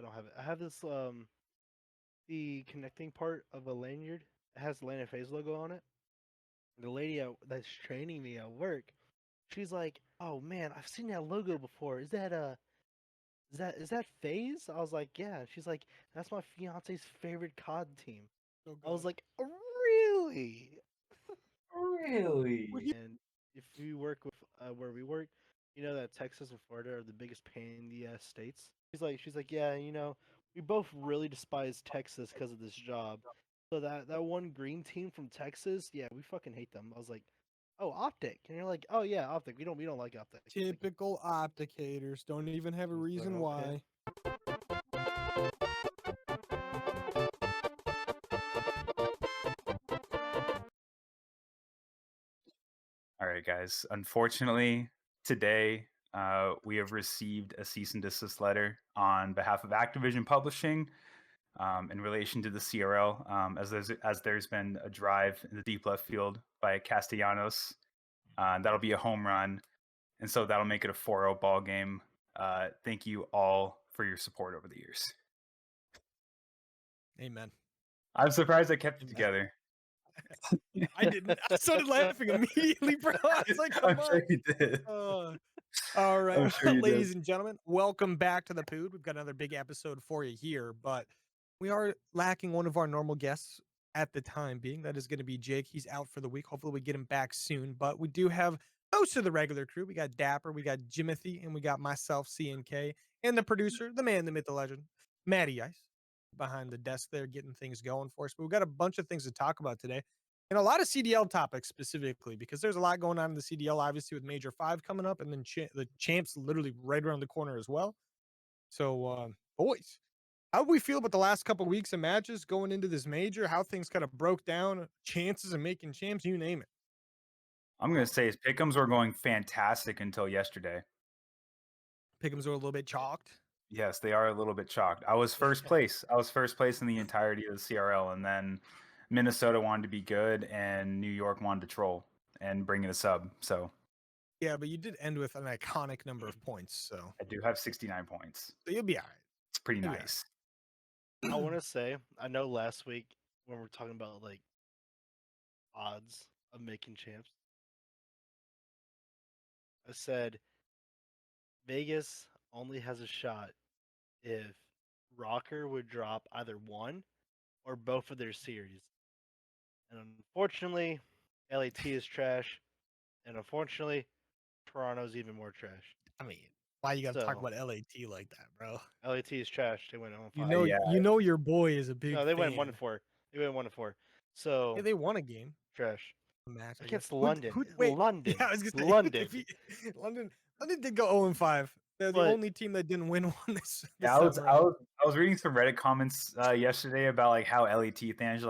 don't have it. I have this the connecting part of a lanyard. It has the Lanyard Phase logo on it. The lady that's training me at work, she's like, "Oh man, I've seen that logo before. Is that Phase?" I was like, "Yeah." She's like, "That's my fiance's favorite COD team." Oh I was God. like, "Really?" Really? And if we work with where we work, you know that Texas and Florida are the biggest pain in the states. She's like, yeah, we both really despise Texas because of this job. So that one green team from Texas, yeah, we fucking hate them. I was like, oh, Optic, and you're like, oh yeah, Optic. We don't like Optic. Like, Typical opticators. Don't even have a I was like, reason okay. why. All right, guys. Unfortunately, today we have received a cease and desist letter on behalf of Activision Publishing in relation to the CRL, as there's been a drive in the deep left field by Castellanos. That'll be a home run, and so that'll make it a 4-0 ball game. Thank you all for your support over the years. Amen. I'm surprised I kept it Amen. together. I didn't. I started laughing immediately, bro. I was like, come I'm on. sure you did. All right, I'm sure you ladies did. and gentlemen, welcome back to the Pood. We've got another big episode for you here, but we are lacking one of our normal guests at the time being. That is going to be Jake. He's out for the week. Hopefully, we get him back soon. But we do have most of the regular crew. We got Dapper, we got Jimothy, and we got myself, CNK, and the producer, the man, the myth, the legend, Matty Ice, behind the desk there, getting things going for us. But we've got a bunch of things to talk about today. And a lot of CDL topics specifically, because there's a lot going on in the CDL, obviously, with Major 5 coming up, and then the champs literally right around the corner as well. So, boys, how do we feel about the last couple of weeks of matches going into this major? How things kind of broke down, chances of making champs, you name it. I'm going to say his Pickems were going fantastic until yesterday. Pickems were a little bit chalked. Yes, they are a little bit chalked. I was first place. I was first place in the entirety of the CRL, and then Minnesota wanted to be good, and New York wanted to troll and bring in a sub. So Yeah, but you did end with an iconic number of points, so I do have 69 points. you'll be all right. It's pretty You'll be all nice. I want to say, I know last week when we are talking about like odds of making champs, I said Vegas only has a shot if Rocker would drop either one or both of their series. And unfortunately, LAT is trash. And unfortunately, Toronto's even more trash. I mean, why you got to talk So about LAT like that, bro? LAT is trash. They went on You 5. know, Yeah, you know your boy is a big No, they went fan. 1-4. They went 1-4. So Yeah, they won a game. trash Match, I guess. against London. Wait, London. yeah, I was gonna say London. London did go 0-5. They're the But only team that didn't win one this yeah. I time was I around. was I was reading some Reddit comments yesterday about like how LAT fans should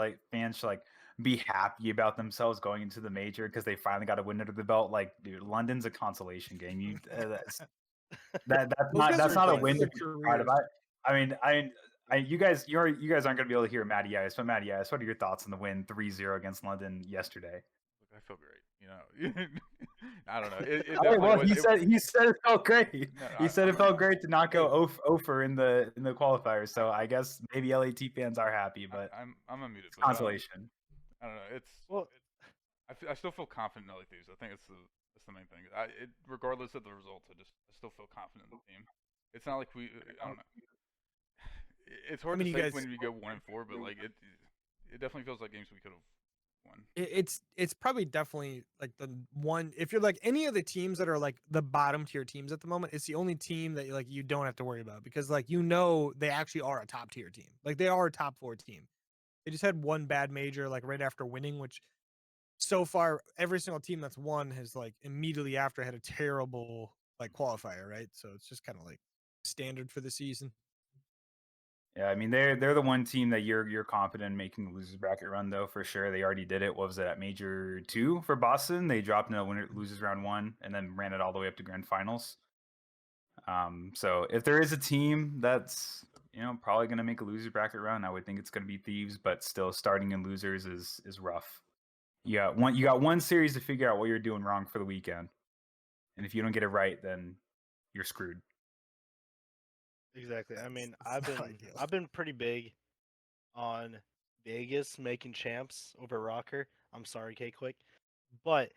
like be happy about themselves going into the major because they finally got a win under the belt. Like, dude, London's a consolation game. That's Those guys that's are not a done for win to their be proud of. careers. I mean, you guys aren't going to be able to hear Matty Ice, but Matty Ice, what are your thoughts on the win 3-0 against London yesterday? Look, I feel great. I don't know. It All right, definitely well, was. he said it felt great. No, He said it felt great to not go Hey. over in the qualifiers. So I guess maybe LAT fans are happy, but I'm unmuted, it's but consolation. I don't know. well, I still feel confident in LA Thieves. I think that's the main thing. Regardless of the results, I still feel confident in the team. It's not like I don't know. It's hard mean, to you say guys- when we go 1-4, but like it definitely feels like games we could have won. It's probably definitely like the one. If you're like any of the teams that are like the bottom tier teams at the moment, it's the only team that like you don't have to worry about because like they actually are a top tier team. Like they are a top 4 team. They just had one bad major like right after winning, which so far every single team that's won has like immediately after had a terrible like qualifier, right? So it's just kind of like standard for the season. Yeah, I mean they're the one team that you're confident in making the losers bracket run though for sure. They already did it. What was it at Major 2 for Boston? They dropped in a losers round 1 and then ran it all the way up to grand finals. So if there is a team that's probably going to make a loser bracket run, I would think it's going to be Thieves. But still, starting in losers is rough. You got one series to figure out what you're doing wrong for the weekend, and if you don't get it right, then you're screwed. Exactly. I mean, It's not ideal. I've been pretty big on Vegas making champs over Rocker. I'm sorry, K Quick, but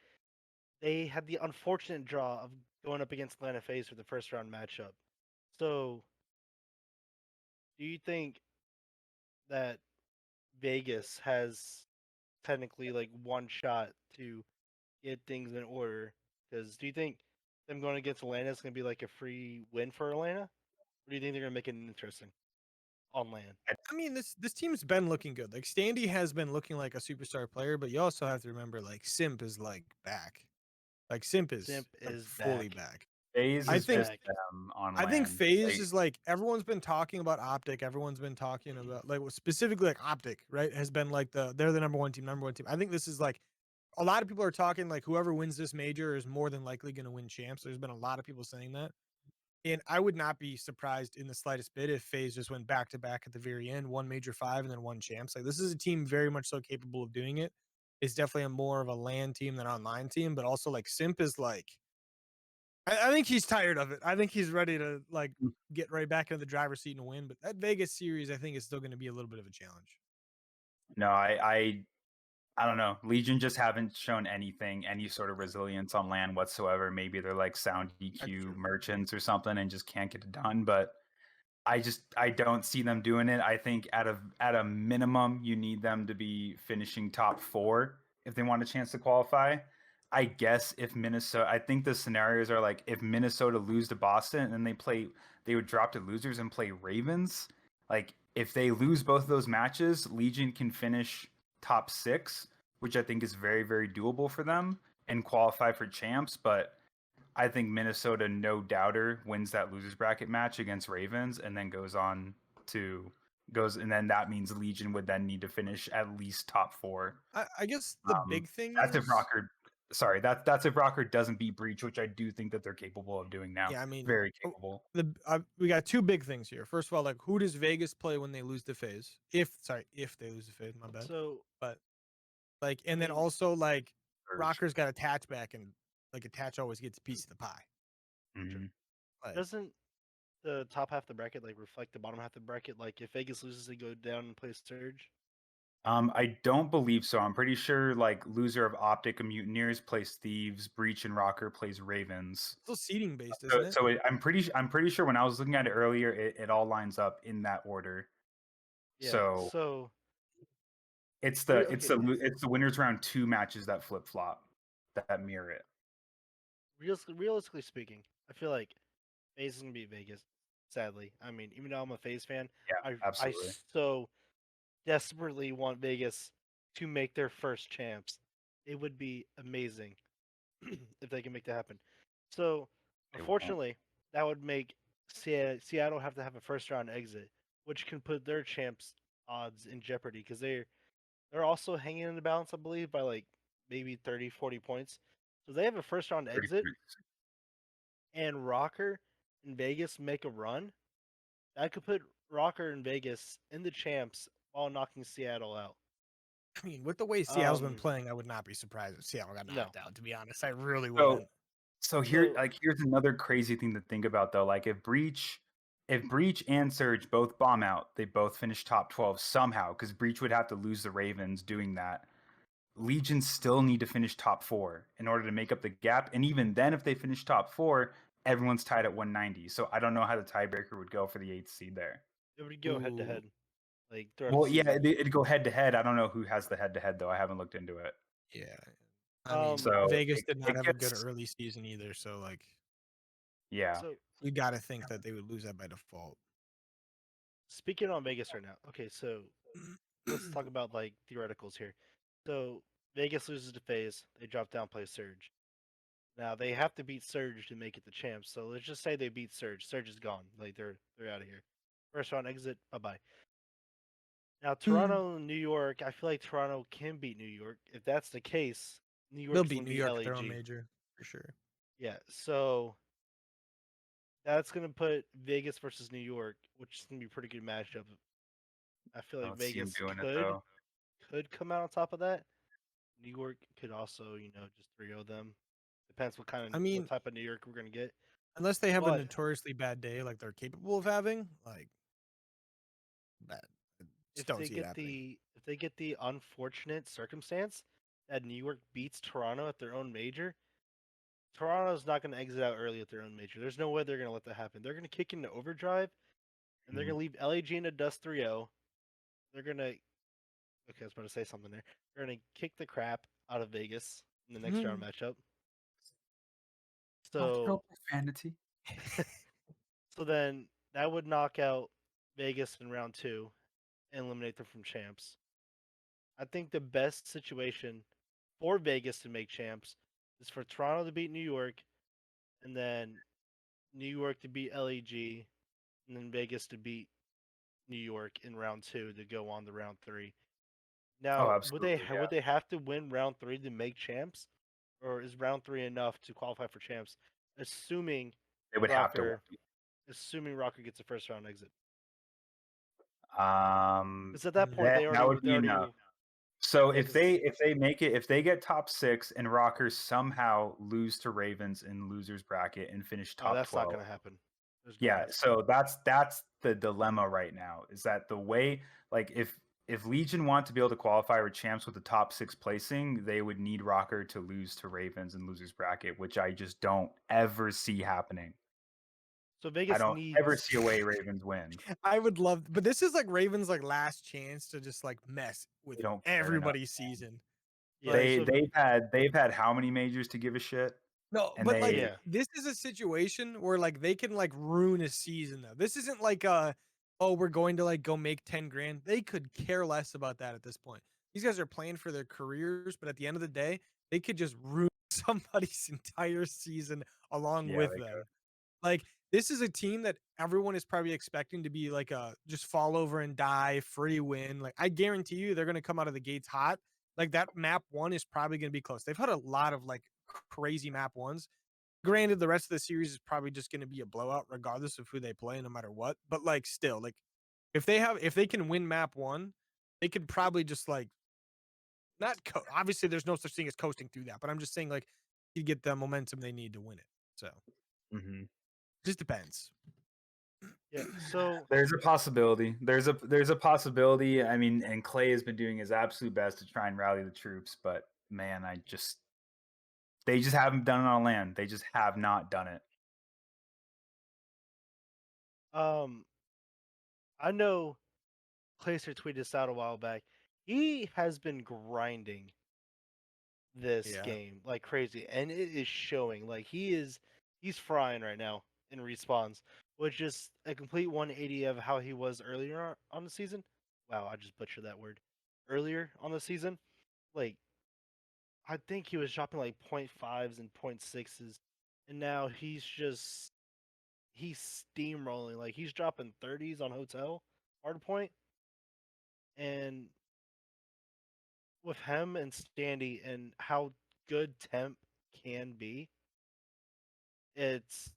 they had the unfortunate draw of going up against Atlanta FaZe for the first round matchup. So, do you think that Vegas has technically like one shot to get things in order? Because do you think them going against Atlanta is going to be like a free win for Atlanta? Or do you think they're going to make it interesting on land? I mean, this team's been looking good. Like Standy has been looking like a superstar player, but you also have to remember like Simp is like back. Like Simp is Simp like is fully back. back. FaZe I is think just them on I think land. FaZe is like everyone's been talking about Optic. Everyone's been talking about like specifically like Optic, right? Has been like they're the number one team, number one team. I think this is like a lot of people are talking like whoever wins this major is more than likely going to win champs. There's been a lot of people saying that. And I would not be surprised in the slightest bit if FaZe just went back to back at the very end, one major five and then one champs. Like this is a team very much so capable of doing it. It's definitely a more of a LAN team than online team, but also like Simp is like I think he's tired of it. I think he's ready to like get right back into the driver's seat and win. But that Vegas series, I think, is still going to be a little bit of a challenge. No, I don't know. Legion just haven't shown anything, any sort of resilience on land whatsoever. Maybe they're like sound That's EQ true. merchants or something and just can't get it done. But I don't see them doing it. I think at a minimum you need them to be finishing top 4 if they want a chance to qualify. I guess if Minnesota, I think the scenarios are like if Minnesota lose to Boston and then they would drop to losers and play Ravens. Like if they lose both of those matches, Legion can finish top 6, which I think is very, very doable for them and qualify for champs. But I think Minnesota, no doubter, wins that losers bracket match against Ravens and then and then that means Legion would then need to finish at least top 4. I guess the big thing That's if is, Rocker, sorry, that's if Rocker doesn't beat Breach, which I do think that they're capable of doing now. yeah, I mean, Very capable. we got two big things here. First of all, like who does Vegas play when they lose to FaZe? If they lose to FaZe, my bad. So, But like, I and then mean, also like Surge. Rocker's got attach back, and like attach always gets a piece of the pie. Mhm. Like, doesn't the top half of the bracket like reflect the bottom half of the bracket? Like if Vegas loses, they go down and play Surge. I don't believe so. I'm pretty sure like loser of Optic and Mutineers plays Thieves, Breach and Rocker plays Ravens. still seating based, isn't it? So I'm pretty sure when I was looking at it earlier, it all lines up in that order. Yeah. So So it's okay. the winners round 2 matches that flip flop that mirror it. Realistically speaking, I feel like FaZe is gonna beat Vegas. Sadly, I mean, even though I'm a FaZe fan, Yeah, I absolutely. so desperately want Vegas to make their first champs. It would be amazing if they can make that happen. So, They won't. unfortunately, that would make Seattle have to have a first round exit, which can put their champs odds in jeopardy because they're also hanging in the balance, I believe, by like maybe 30, 40 points. So they have a first round 30 exit, points. and Rocker and Vegas make a run. That could put Rocker and Vegas in the champs while knocking Seattle out. I mean, with the way Seattle's been playing, I would not be surprised if Seattle got No. knocked out. To be honest, I really So wouldn't. so So here's another crazy thing to think about though. Like if Breach and Surge both bomb out, they both finish top 12 somehow because Breach would have to lose the Ravens doing that. Legion still need to finish top 4 in order to make up the gap. And even then, if they finish top 4, everyone's tied at 190. So I don't know how the tiebreaker would go for the 8th seed there. it would go head to Ooh. head, like throughout Well, the yeah, season. it'd go head to head. I don't know who has the head to head though. I haven't looked into it. Yeah. I mean, So Vegas did not it have a good gets early season either, so like yeah. So you got to think that they would lose that by default. speaking on Vegas right now. Okay, so let's talk about like theoreticals here. So Vegas loses to FaZe, they drop down, play Surge. Now they have to beat Surge to make it the champs. So let's just say they beat Surge. Surge is gone. Like they're out of here. First round exit. Bye bye. Now Toronto and New York. I feel like Toronto can beat New York. If that's the case, New They'll York's beat gonna New beat York at their own LAG. major for sure. Yeah. So that's gonna put Vegas versus New York, which is gonna be a pretty good matchup. I feel I like don't see him Vegas doing it though. could come out on top of that. New York could also, just 3-0 them. Depends I what mean, type of New York we're gonna get. Unless they have a But notoriously bad day, like they're capable of having, like bad. Just don't see it happening. if they get the unfortunate circumstance that New York beats Toronto at their own major, Toronto's not going to exit out early at their own major. There's no way they're going to let that happen. They're going to kick into overdrive, and they're Mhm. going to leave LAG in a dust 3-0. They're going to okay, I was about to say something there. They're going to kick the crap out of Vegas in the next round matchup. So profanity. so then that would knock out Vegas in round 2 and eliminate them from champs. I think the best situation for Vegas to make champs is for Toronto to beat New York, and then New York to beat LAG, and then Vegas to beat New York in round 2 to go on to round 3. Oh, Now, absolutely. Yeah. would they have to win round 3 to make champs, or is round 3 enough to qualify for champs? Assuming They would have to. Rocker gets a first round exit, because at that Mm. point That would be enough. So yeah, if they make it, if they get top 6 and Rockers somehow lose to Ravens in losers bracket and finish oh, top that's 12, not going to happen. There's no yeah. way. So that's the dilemma right now. Is that the way? Like if Legion want to be able to qualify for champs with the top 6 placing, they would need Rocker to lose to Ravens in losers bracket, which I just don't ever see happening. So I Vegas don't ever needs see a way Ravens win. I would love, but this is like Ravens' like last chance to just like mess with They don't care enough. everybody's season. yeah. Like, So They've had how many majors to give a shit? no, And but like Yeah. this is a situation where like they can like ruin a season though. This isn't like oh, we're going to like go make 10 grand. They could care less about that at this point. These guys are playing for their careers, but at the end of the day, they could just ruin somebody's entire season along Yeah, with they them. could. Like this is a team that everyone is probably expecting to be like a just fall over and die, free win. Like I guarantee you they're gonna come out of the gates hot. Like that map 1 is probably gonna be close. They've had a lot of like crazy map 1s. Granted, the rest of the series is probably just gonna be a blowout, regardless of who they play, no matter what. But like still, like if they can win map 1, they could probably just like not obviously there's no such thing as coasting through that, but I'm just saying like you get the momentum they need to win it. So Mhm. just depends. Yeah. So There's a possibility. There's a possibility. I mean, and Clay has been doing his absolute best to try and rally the troops, but man, they just haven't done it on land. They just have not done it. I know Clayster tweeted this out a while back. He has been grinding this Yeah. game like crazy, and it is showing. Like he's frying right now in respawns, which is a complete 180 of how he was earlier on the season. Wow, I just butchered that word. Earlier on the season, like I think he was dropping like 0.5s and 0.6s, and now he's steamrolling. Like he's dropping 30s on hotel hardpoint, and with him and Standy and how good temp can be, it's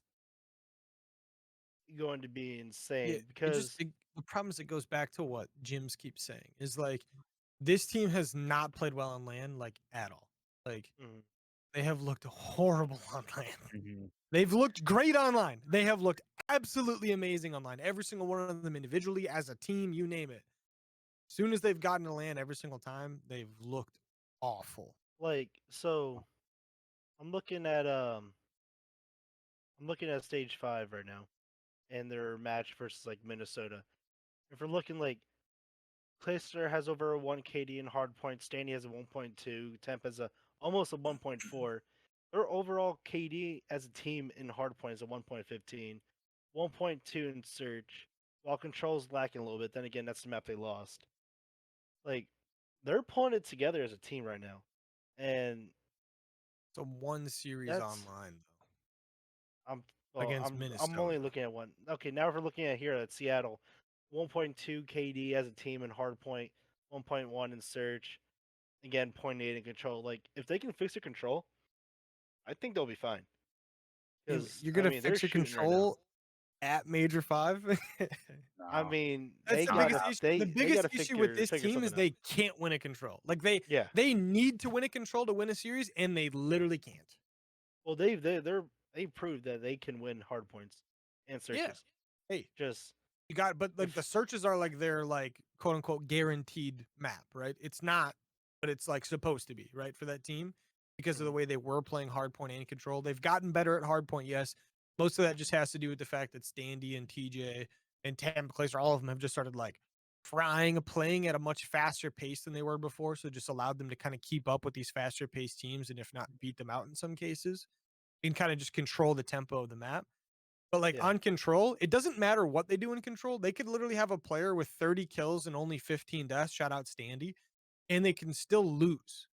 going to be Yeah, insane it the problem is it goes back to what Jim's keeps saying is like this team has not played well on land like at all. Like Mhm. they have looked horrible on land. Mm-hmm. They've looked great online. They have looked absolutely amazing online. Every single one of them individually, as a team, you name it. As soon as they've gotten to land every single time, they've looked awful. Like so, I'm looking at stage 5 right now, and their match versus like Minnesota. If we're looking like Clayster has over a 1 KD in hardpoint, Standy has a 1.2, Temp has a almost a 1.4. Their overall KD as a team in hardpoint is a 1.15, 1.2 in search, while control's lacking a little bit. Then again, that's the map they lost. Like they're pulling it together as a team right now, and It's a one series that's online I'm though against I'm Minnesota. only looking at one. Okay, now if we're looking at here at Seattle, 1.2 KD as a team in hardpoint, 1.1 in search, again 0.8 in control. Like if they can fix their control, I think they'll be fine. Because You're I gonna mean they're fix your shooting right now. control at Major 5. I No. mean That's they the biggest got issue. they The they biggest got to issue with this figure team is something out. they can't win a control. Like Yeah. they need to win a control to win a series, and they literally can't. Well, they're they proved that they can win hard points and Yeah. searches. Hey, Just you got, but like if the searches are like their like quote unquote guaranteed map, right? It's not, but it's like supposed to be, right, for that team because of the Mhm. way they were playing hardpoint and control. They've gotten better at hardpoint, yes. Most of that just has to do with the fact that Standy and TJ and Tam Clays, all of them have just started like playing at a much faster pace than they were before. So it just allowed them to kind of keep up with these faster paced teams and if not beat them out in some cases and kind of just control the tempo of the map. But like yeah, on control, it doesn't matter what they do in control. They could literally have a player with 30 kills and only 15 deaths, shout out Standy, and they can still lose.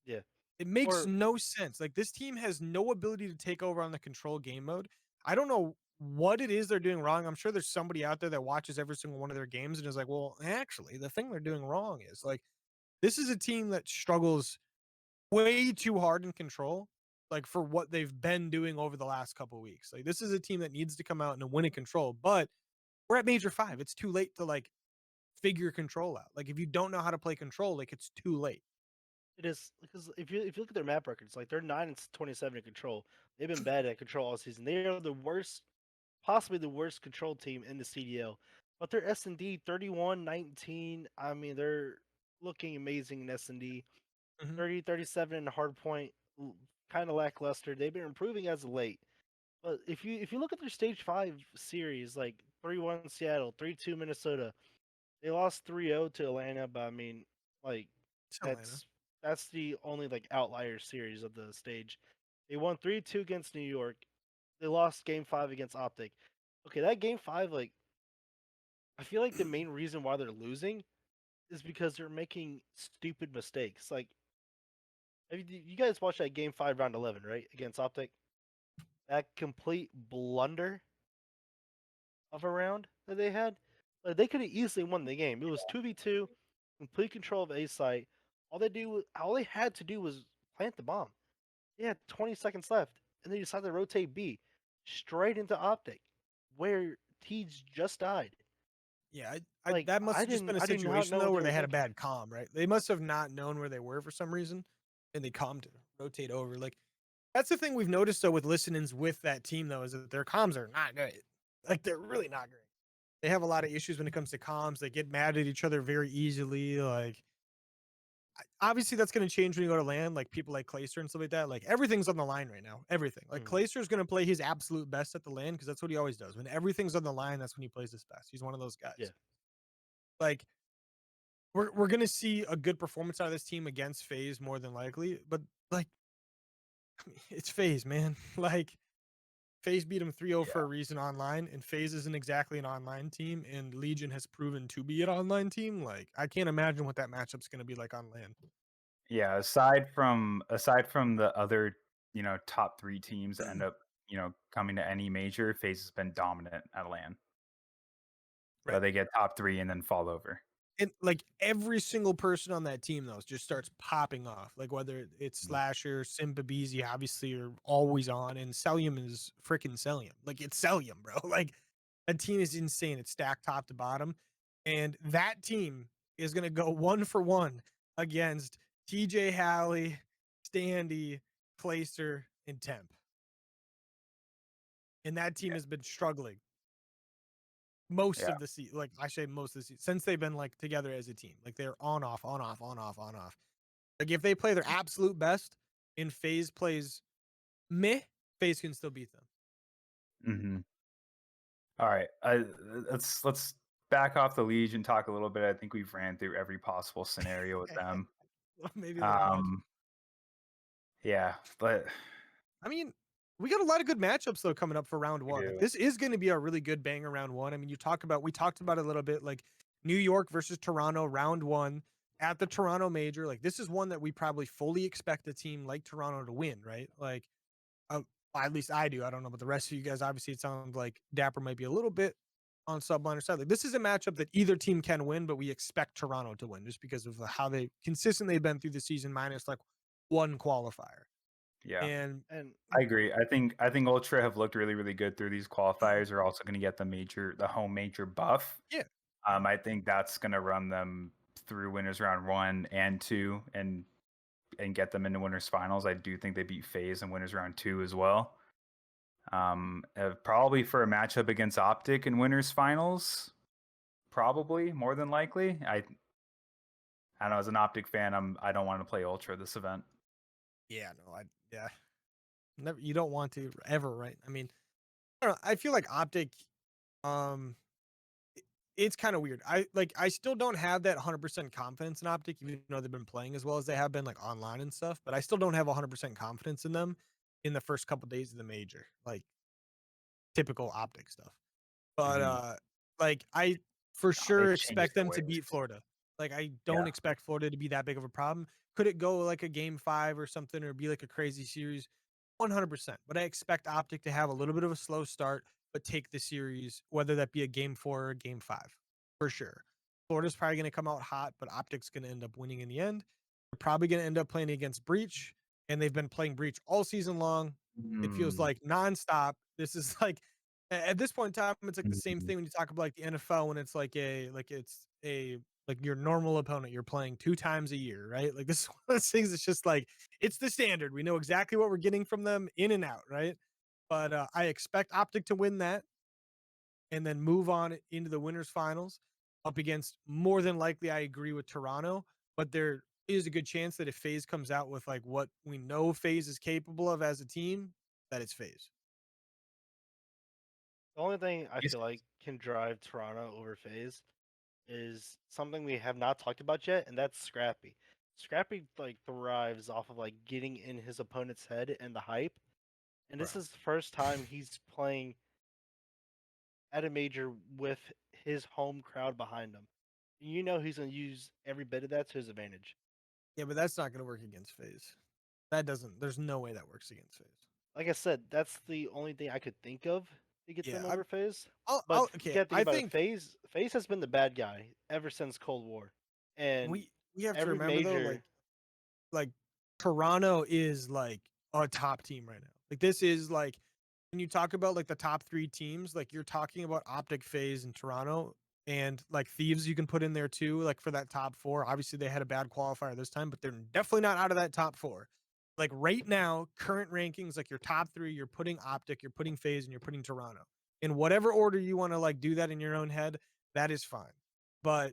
yeah, It makes or no sense. Like this team has no ability to take over on the control game mode. I don't know what it is they're doing wrong. I'm sure there's somebody out there that watches every single one of their games and is like, well, actually, the thing they're doing wrong is like this is a team that struggles way too hard in control, like for what they've been doing over the last couple weeks. Like this is a team that needs to come out and win in control, but we're at Major 5. It's too late to like figure control out. Like if you don't know how to play control, like it's too late. it is because if you look at their map records, like they're 9-27 in control. They've been bad at control all season. They are the worst, possibly the worst control team in the CDL. But their S&D 31-19. I mean, they're looking amazing in S&D. Mhm. 30-37 in hard point, kind of lackluster. They've been improving as of late. But if you look at their stage 5 series, like 3-1 Seattle, 3-2 Minnesota, they lost 3-0 to Atlanta, but I mean, like It's Atlanta. that's the only like outlier series of the stage. They won 3-2 against New York. They lost game 5 against Optic. Okay, that game 5, like I feel like the main reason why they're losing is because they're making stupid mistakes. Like you guys watched that game 5 round 11, right? Against Optic? That complete blunder of a round that they had. Like, they could have easily won the game. It was 2v2, complete control of A site. All they had to do was plant the bomb. They had 20 seconds left, and they decided to rotate B straight into Optic, where Teej just died. Yeah, Like that must have just been a I did not situation know though what they where were they had a thinking. bad comm, right? They must have not known where they were for some reason, and they commed to rotate over. Like that's the thing we've noticed though with listenings with that team though is that their comms are not great. Like they're really not great. They have a lot of issues when it comes to comms. They get mad at each other very easily. Like obviously that's going to change when you go to land. Like people like Clayster and stuff like that. Like everything's on the line right now. Everything. Like Mhm. Clayster's going to play his absolute best at the land because that's what he always does. When everything's on the line, that's when he plays his best. He's one of those Yeah, guys. Like we're gonna see a good performance out of this team against FaZe more than likely, but like it's FaZe, man. Like FaZe beat him 3-0 for a reason online, and FaZe isn't exactly an online team, and Legion has proven to be an online team. Like I can't imagine what that matchup's gonna be like on LAN. Yeah, aside from the other, top 3 teams that end up, coming to any major, FaZe has been dominant at LAN. So Right. they get top 3 and then fall over. And like every single person on that team though just starts popping off. Like whether it's Mhm. Slasher, Simba Beezy, obviously are always on, and Celium is freaking Celium. Like it's Celium, bro. Like that team is insane. It's stacked top to bottom. And that team is gonna go 1-for-1 against TJ Halley, Standy, Placer, and Temp. And that team has been struggling most Yeah. of the season. Like I say most of the season since they've been like together as a team. Like they're on off, on off, on off, on off. Like if they play their absolute best and FaZe plays meh, FaZe can still beat them. Mhm. All right. Let's back off the Legion, talk a little bit. I think we've ran through every possible scenario with them. Maybe a little much. Yeah, but I mean, we got a lot of good matchups though coming up for round we one. Like do. this is going to be a really good banger round one. I mean, we talked about it a little bit, like New York versus Toronto round one at the Toronto Major. Like this is one that we probably fully expect a team like Toronto to win, right? Like, at least I do. I don't know about the rest of you guys. Obviously, it sounds like Dapper might be a little bit on subliner side. Like this is a matchup that either team can win, but we expect Toronto to win just because of how they consistently have been through the season, minus like one qualifier. Yeah. And and I agree. I think Ultra have looked really, really good through these qualifiers. They're also going to get the home major buff. yeah, I think that's going to run them through winners round 1 and 2 and get them into winners finals. I do think they beat FaZe in winners round 2 as well. Probably for a matchup against Optic in winners finals. Probably more than likely. I don't know. As an Optic fan, I don't want to play Ultra this event. Yeah, no, yeah. Never, you don't want to ever, right? I mean, I don't know. I feel like Optic, um, it's kind of weird. I still don't have that 100% confidence in Optic, even though they've been playing as well as they have been like online and stuff. But I still don't have 100% confidence in them in the first couple days of the major, like typical Optic stuff. But like I for sure They've changed expect their them to ways. beat Florida. Like I Yeah. don't expect Florida to be that big of a problem. Could it go like a game 5 or something or be like a crazy series? 100%. But I expect Optic to have a little bit of a slow start, but take the series, whether that be a game 4 or a game 5, for sure. Florida's probably going to come out hot, but Optic's going to end up winning in the end. They're probably going to end up playing against Breach, and they've been playing Breach all season long. It feels like nonstop. This is like at this point in time, it's like the same thing when you talk about like the NFL when it's like like your normal opponent you're playing 2 times a year, right? Like this is one of those things. It's just like it's the standard. We know exactly what we're getting from them in and out, right? But I expect Optic to win that and then move on into the winners finals up against more than likely. I agree with Toronto, but there is a good chance that if FaZe comes out with like what we know FaZe is capable of as a team, that it's FaZe. The only thing I Yes. feel like can drive Toronto over FaZe is something we have not talked about yet, and that's Scrappy. Scrappy like thrives off of like getting in his opponent's head and the hype. And this Bro. is the first time he's playing at a major with his home crowd behind him. You know he's gonna use every bit of that to his advantage. Yeah, but that's not going to work against FaZe. That doesn't. There's no way that works against FaZe. Like I said, that's the only thing I could think of to get them Yeah, over FaZe. I'll But you okay. gotta think I about it. think FaZe has been the bad guy ever since Cold War, and we have to every remember though, major. like Toronto is like a top team right now. Like this is like when you talk about like the top 3 teams, like you're talking about Optic, FaZe, and Toronto, and like Thieves you can put in there too, like for that top 4. Obviously they had a bad qualifier this time, but they're definitely not out of that top 4. Like right now, current rankings, like your top 3, you're putting Optic, you're putting FaZe, and you're putting Toronto. In whatever order you want to like do that in your own head, that is fine. But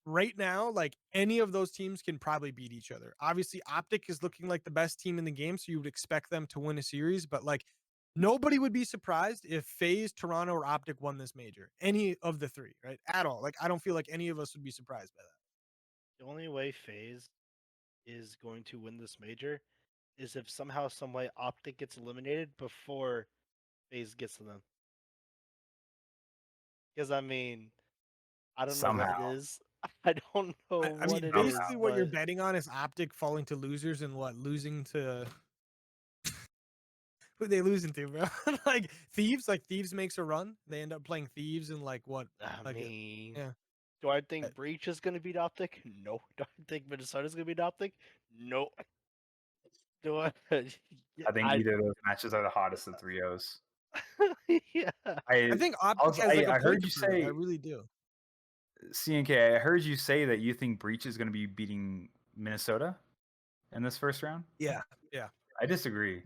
right now, like any of those teams can probably beat each other. Obviously, Optic is looking like the best team in the game, so you would expect them to win a series, but like nobody would be surprised if FaZe, Toronto, or Optic won this major. Any of the 3, right? At all. Like I don't feel like any of us would be surprised by that. The only way FaZe is going to win this major is if somehow, some way, Optic gets eliminated before FaZe gets to them. Because I mean, I don't know what it Somehow. is. I don't know I what mean, it is, basically what you're but betting on is Optic falling to losers and what losing to who they losing to, bro? Like Thieves makes a run. They end up playing Thieves and like what? I Like mean, yeah. do I think Breach is going to beat Optic? No. Do I think Minnesota's going to beat Optic? No. Do I? Yeah, I think either of those matches are the hottest of 3-0s. yeah. I think Optic Also, has like a I point heard to you prove. I say really do. CNK. I heard you say that you think Breach is going to be beating Minnesota in this first round. Yeah. Yeah. I disagree.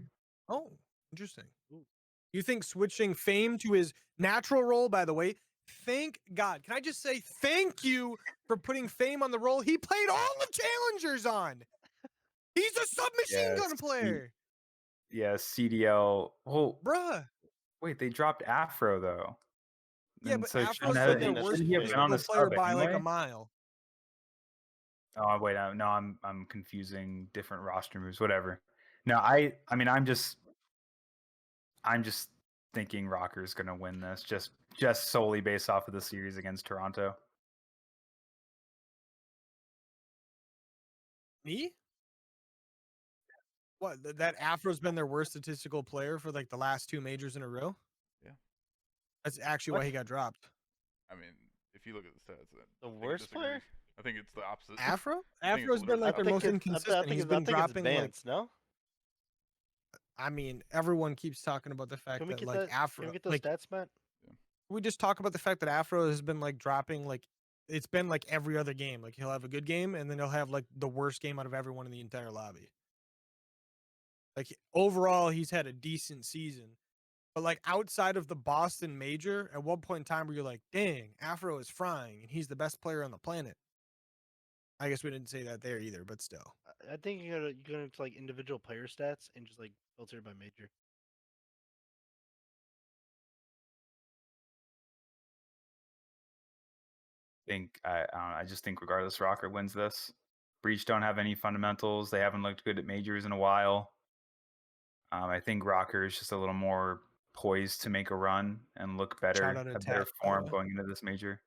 Oh, interesting. Ooh. You think switching Fame to his natural role, by the way, thank God. Can I just say thank you for putting Fame on the role he played all the challengers on? He's a submachine gun player. Yeah, CDL. Oh, Bruh. wait, they dropped Afro though. Yeah, And but so Afro's still been their think that's worst shouldn't he have been on physical the player sub by like a anyway? mile. Oh wait, no, I'm confusing different roster moves. Whatever. No, I mean I'm just thinking Rocker's gonna win this just solely based off of the series against Toronto. Me? What? That Afro's been their worst statistical player for like the last 2 majors in a row? Yeah. That's actually What? why he got dropped. I mean, if you look at the stats, The I think worst disagree. player? I think it's the opposite. Afro? I think it's Afro's been literally like I their the think most opposite. it's. inconsistent. He's been I think it's dropping like advanced. No. I mean, everyone keeps talking about the fact Can we that get like that? Can Afro, we get those like stats, Matt? we just talk about the fact that Afro has been like dropping like it's been like every other game. Like he'll have a good game and then he'll have like the worst game out of everyone in the entire lobby. Like overall, he's had a decent season, But like outside of the Boston major, at one point in time where you're like, dang, Afro is frying and he's the best player on the planet. I guess we didn't say that there either, but still. I think you go into like individual player stats and just like filter it by major. I just think regardless, Rocker wins this. Breach don't have any fundamentals. They haven't looked good at majors in a while. I think Rocker is just a little more poised to make a run and look better, out to have better Tap, by the form way. going into this major.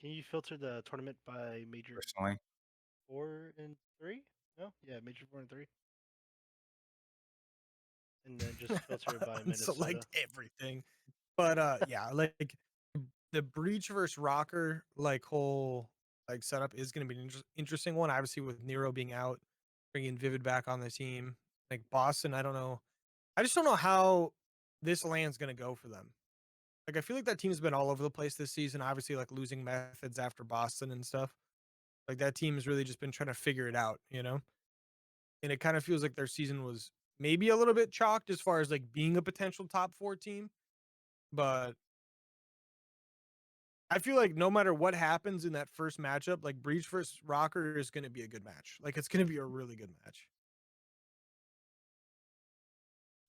Can you filter the tournament by major Personally, 4 and 3? No, yeah, major 4 and 3, and then just filter it by Minnesota. Select everything. But yeah, like the Breach versus Rocker like whole like setup is going to be an interesting one. Obviously, with Nero being out, bringing Vivid back on the team. Like Boston, I don't know. I just don't know how this land's going to go for them. Like I feel like that team's been all over the place this season. Obviously, like losing methods after Boston and stuff. Like that team has really just been trying to figure it out, you know. And it kind of feels like their season was maybe a little bit chalked as far as like being a potential top 4 team, but I feel like no matter what happens in that first matchup, like Breach versus Rocker is going to be a good match. Like it's going to be a really good match.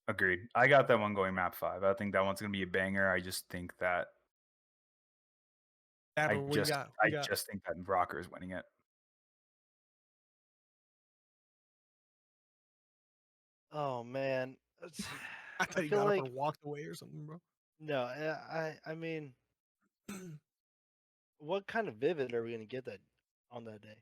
agreed. I got that one going map 5. I think that one's going to be a banger. I just think that Yeah, I but just we got just think that Rocker is winning it. Oh man, I thought I you feel got up like and walked away or something, bro. no. I mean, what kind of Vivid are we gonna get that on that day?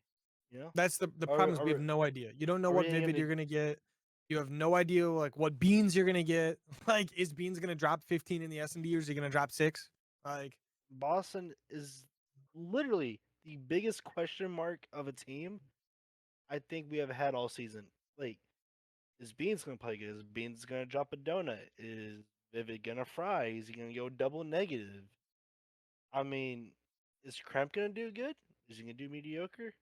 You know, That's the are, problem is are, we we- have no idea. You don't know are what we Vivid gonna you're going to get. You have no idea like what beans you're going to get. Like is beans going to drop 15 in the S&D or is he going to drop 6? Like Boston is literally the biggest question mark of a team I think we have had all season. Like, is Beans gonna play good? Is Beans gonna drop a donut? Is Vivid gonna fry? Is he gonna go double negative? I mean, is Kremp gonna do good? Is he gonna do mediocre?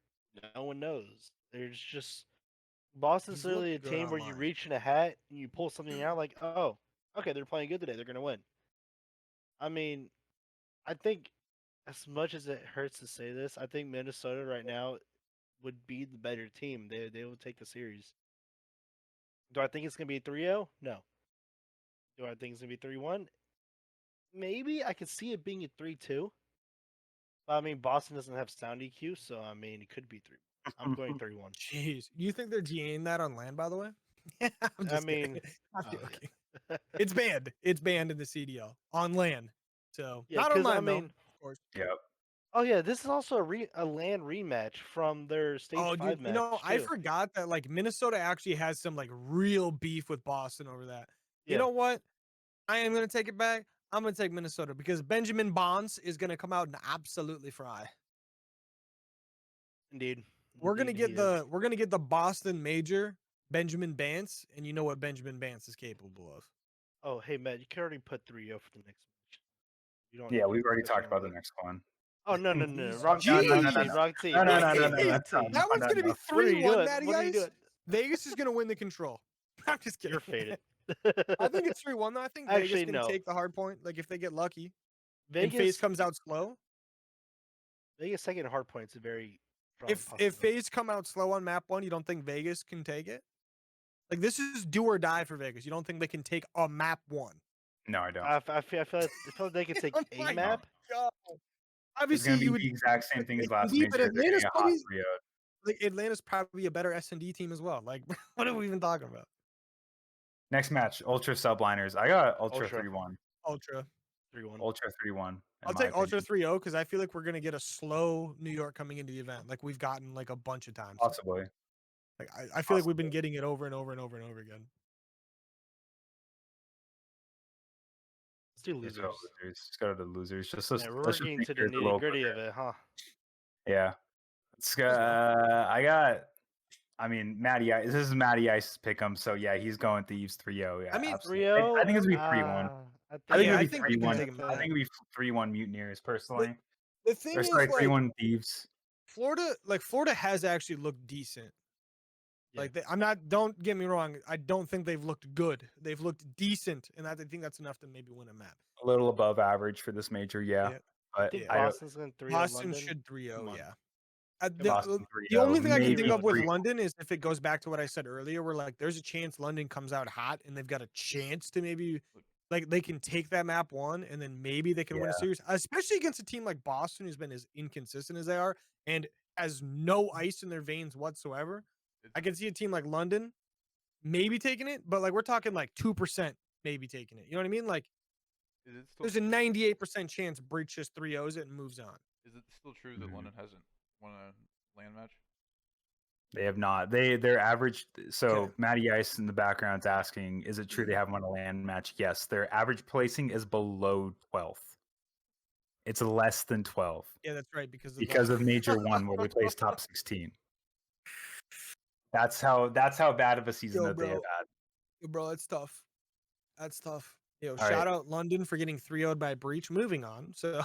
No one knows. There's just Boston's he's literally a looked good team where you online. reach in a hat and you pull something out like, oh, okay, they're playing good today. They're gonna win. I mean, I think as much as it hurts to say this, I think Minnesota right now would be the better team. They will take the series. Do I think it's gonna be 3-0? No. Do I think it's gonna be 3-1? Maybe I could see it being a 3-2. But I mean, Boston doesn't have sound EQ, so I mean, it could be 3. I'm going 3-1. Jeez. You think they're GAing that on land, by the way? I'm just kidding. mean, I'm oh, joking. yeah. It's banned. It's banned in the CDL on land. So Yeah, not on 'cause, I land though, mean, of course. Yep. oh yeah, this is also a land rematch from their stage Oh, 5 dude, match I too. forgot that like Minnesota actually has some like real beef with Boston over that. You Yeah, know what? I am gonna take it back. I'm gonna take Minnesota because Benjamin Bonds is gonna come out and absolutely fry. indeed. We're gonna Indeed, he get is. the Boston major Benjamin Bance, and you know what Benjamin Bance is capable of. Oh, hey Matt, you can already put 3-0 for the next match. You don't Yeah, need we've already switching talked about the anything. next one. Oh no, Jeez. wrong No, team, no, wrong no, no, team, no. wrong team, No, no, wrong no, no, team, no, wrong that's not, team. That one's no, gonna be no. What are you 3-1, doing? Matty What are you Ice. doing? Vegas is gonna win the control. I'm just kidding. You're faded. I think it's 3-1 though. I think Actually, Vegas can no. take the hard point. Like if they get lucky and FaZe Vegas, comes out slow. Vegas second hard point's a very strong If possibility. FaZe come out slow on map 1, you don't think Vegas can take it? Like this is do or die for Vegas. You don't think they can take a map 1? No, I don't. I feel like they could take Oh a my map. God. It's Obviously, going to you be would the exact same thing as last SND, major. but They're Atlanta's getting a hot probably 3-0. like Atlanta's probably a better S&D team as well. Like, what are we even talking about? Next match, Ultra Subliners. I got Ultra Ultra. 3-1. Ultra. 3-1. Ultra 3-1. I'll take Ultra 3-0 because I feel like we're gonna get a slow New York coming into the event, like we've gotten like a bunch of times. Possibly. Like I feel like we've been getting it over and over and over and over again. Let's do Let's losers. go losers. Let's go to the losers. Yeah, we're getting to the nitty gritty of it, huh? Yeah. Let's go. Let's go. I mean, Matty Ice. This is Matty Ice's pick'em, so yeah, he's going Thieves 3-0. Yeah, I mean, absolutely. 3-0. I think it's gonna be 3-1. I Yeah, I it'll be think we can 3-1. take 'em I think it'll be 3-1 Mutineers personally. The thing Or is, sorry, like 3-1 Thieves. Florida has actually looked decent. Yeah. Like I'm not. Don't get me wrong. I don't think they've looked good. They've looked decent, and I think that's enough to maybe win a map. A little above average for this major, yeah. Yeah. I But think Yeah. I don't. Boston's going to 3-0 Boston London. should 3-0. Come on. Yeah. Come on. Boston The 3-0, only thing I can think maybe of with 3-0. London is if it goes back to what I said earlier, where like there's a chance London comes out hot and they've got a chance to maybe like they can take that map one and then maybe they can win a Yeah. series, especially against a team like Boston who's been as inconsistent as they are and has no ice in their veins whatsoever. I can see a team like London maybe taking it, but like we're talking like 2% maybe taking it. You know what I mean? Like Is it still there's a 98% chance Breach just 3-0s it and moves on. is it still true that Mhm. London hasn't won a land match? They have not. Their average. So Okay. Matty Ice in the background's asking, is it true they haven't won a land match? Yes. Their average placing is below 12th. It's less than 12 Yeah, that's right because of Major One where they placed top 16. That's how bad of a season that they have had. Yo, bro, that's tough. That's tough. Yo, All shout right. out London for getting 3-0'd by Breach. Moving on. So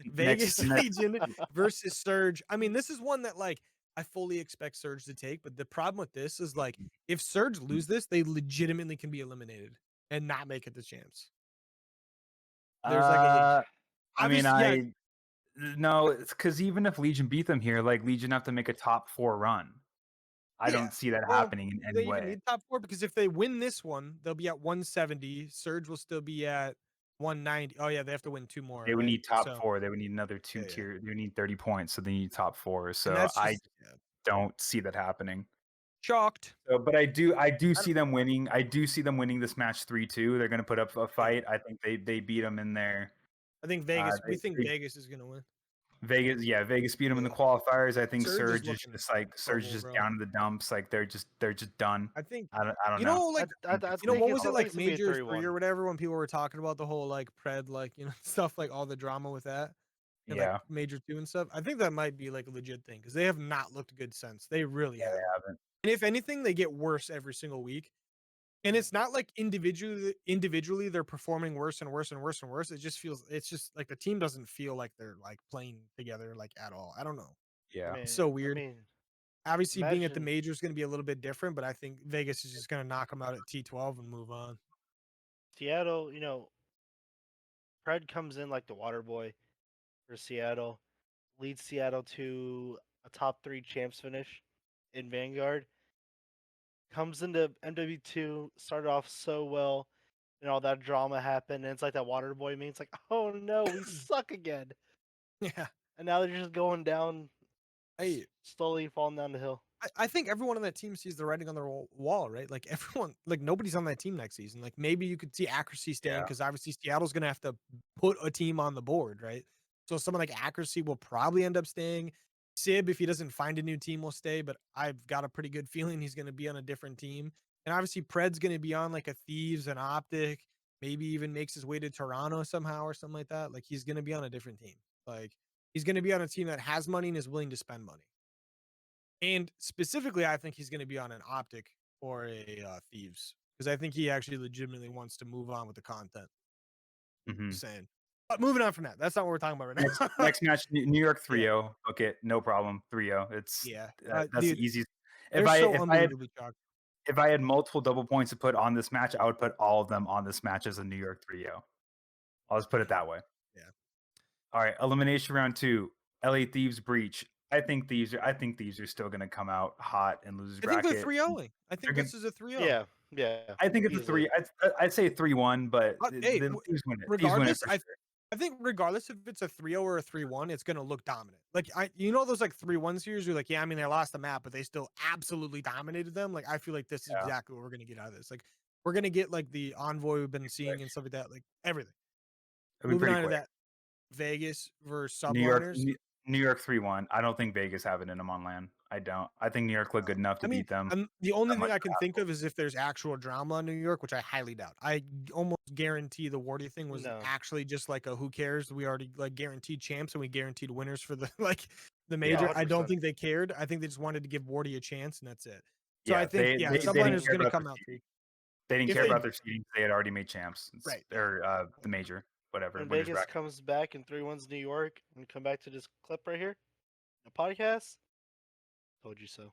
Next- Vegas Legion versus Surge. I mean, this is one that like I fully expect Surge to take, but the problem with this is like if Surge lose this, they legitimately can be eliminated and not make it the champs. There's like a I mean, obviously, no, it's because even if Legion beat them here, like Legion have to make a top 4 run. I Yeah, don't see that well, happening in do any they even way. need top 4 because if they win this one, they'll be at 170. Surge will still be at 190. Oh yeah, they have to win 2 more. They would right? need top So, 4. They would need another 2 yeah. tier. They would need 30 points, so they need top 4. And So that's I just don't see that happening. shocked. So, but I do see them winning. I do see them winning this match 3-2. They're going to put up a fight. I think they beat them in there. I think Vegas. We think Vegas is gonna win. Vegas beat them in the Yeah. qualifiers. I think Surge is Surge is looking just like Surge trouble, just bro. down to the dumps. Like they're just done. I think I don't you know. know like I you know think what was it's- it I like think it's gonna be a Majors 3 3-1. or whatever when people were talking about the whole like pred like stuff like all the drama with that and Yeah, like Major 2 and stuff. I think that might be like a legit thing because they have not looked good since. They really yeah, have. they haven't. And if anything, they get worse every single week. And it's not like individually they're performing worse and worse and worse and worse. It just feels it's just like the team doesn't feel like they're like playing together like at all. I don't know. Yeah, It's so I weird. mean, Obviously, being at the imagine- major is going to be a little bit different, but I think Vegas is just going to knock them out at T12 and move on. Seattle, Fred comes in like the water boy for Seattle, leads Seattle to a top 3 champs finish in Vanguard. Comes into MW2, started off so well, and all that drama happened, and it's like that water boy meme. It's like, oh no, we suck again. Yeah. And now they're just going down, Hey, slowly falling down the hill. I think everyone on that team sees the writing on the wall, right? Like everyone, like nobody's on that team next season. Like maybe you could see accuracy staying Yeah. because obviously Seattle's going to have to put a team on the board, right? So someone like accuracy will probably end up staying. Sib, if he doesn't find a new team, will stay. But I've got a pretty good feeling he's going to be on a different team. And obviously Pred's going to be on like a Thieves and Optic. Maybe even makes his way to Toronto somehow or something like that. Like he's going to be on a different team. Like he's going to be on a team that has money and is willing to spend money. And specifically, I think he's going to be on an Optic or a Thieves because I think he actually legitimately wants to move on with the content. Mhm. Just saying. But moving on from that, that's not what we're talking about right now. Next match, New York 3-0. Okay, no problem. 3-0. It's Yeah, that's dude, the easiest. they're so unbelievably chalky. If I had multiple double points to put on this match, I would put all of them on this match as a New York 3-0. I'll just put it that way. Yeah. All right, elimination round 2. LA Thieves Breach. I think Thieves are still going to come out hot and losers I think bracket. they're 3-0ing. I think They're this is a 3-0. Yeah. I think it's easily. a 3. I'd say 3-1, but Hey, the Thieves win it. regardless, Thieves win it for sure. I think regardless if it's a 3-0 or a 3-1, it's gonna look dominant. Like those like 3-1 series, you're like, yeah, I mean they lost the map, but they still absolutely dominated them. Like I feel like this is exactly what we're gonna get out of this. Like we're gonna get like the envoy we've been seeing and stuff like that, like everything. It'll be Moving pretty on to quick. that, Vegas versus New York, subliners. New York 3-1. I don't think Vegas have it in them on land. I don't. I think New York looked good enough to beat them. The only That thing much I can think of is if there's actual drama in New York, which I highly doubt. I almost guarantee the Wardy thing was No. actually just like a who cares? We already like guaranteed champs and we guaranteed winners for the the major. Yeah, I don't 100%. think they cared. I think they just wanted to give Wardy a chance and that's it. So Yeah, I think they subliners didn't is care going to about come the out. They didn't If care they- about their seeding. They had already made champs. Right. Or the major, whatever. When winners Vegas bracket. comes back and 3-1's New York and come back to this clip right here, the podcast, Told you so.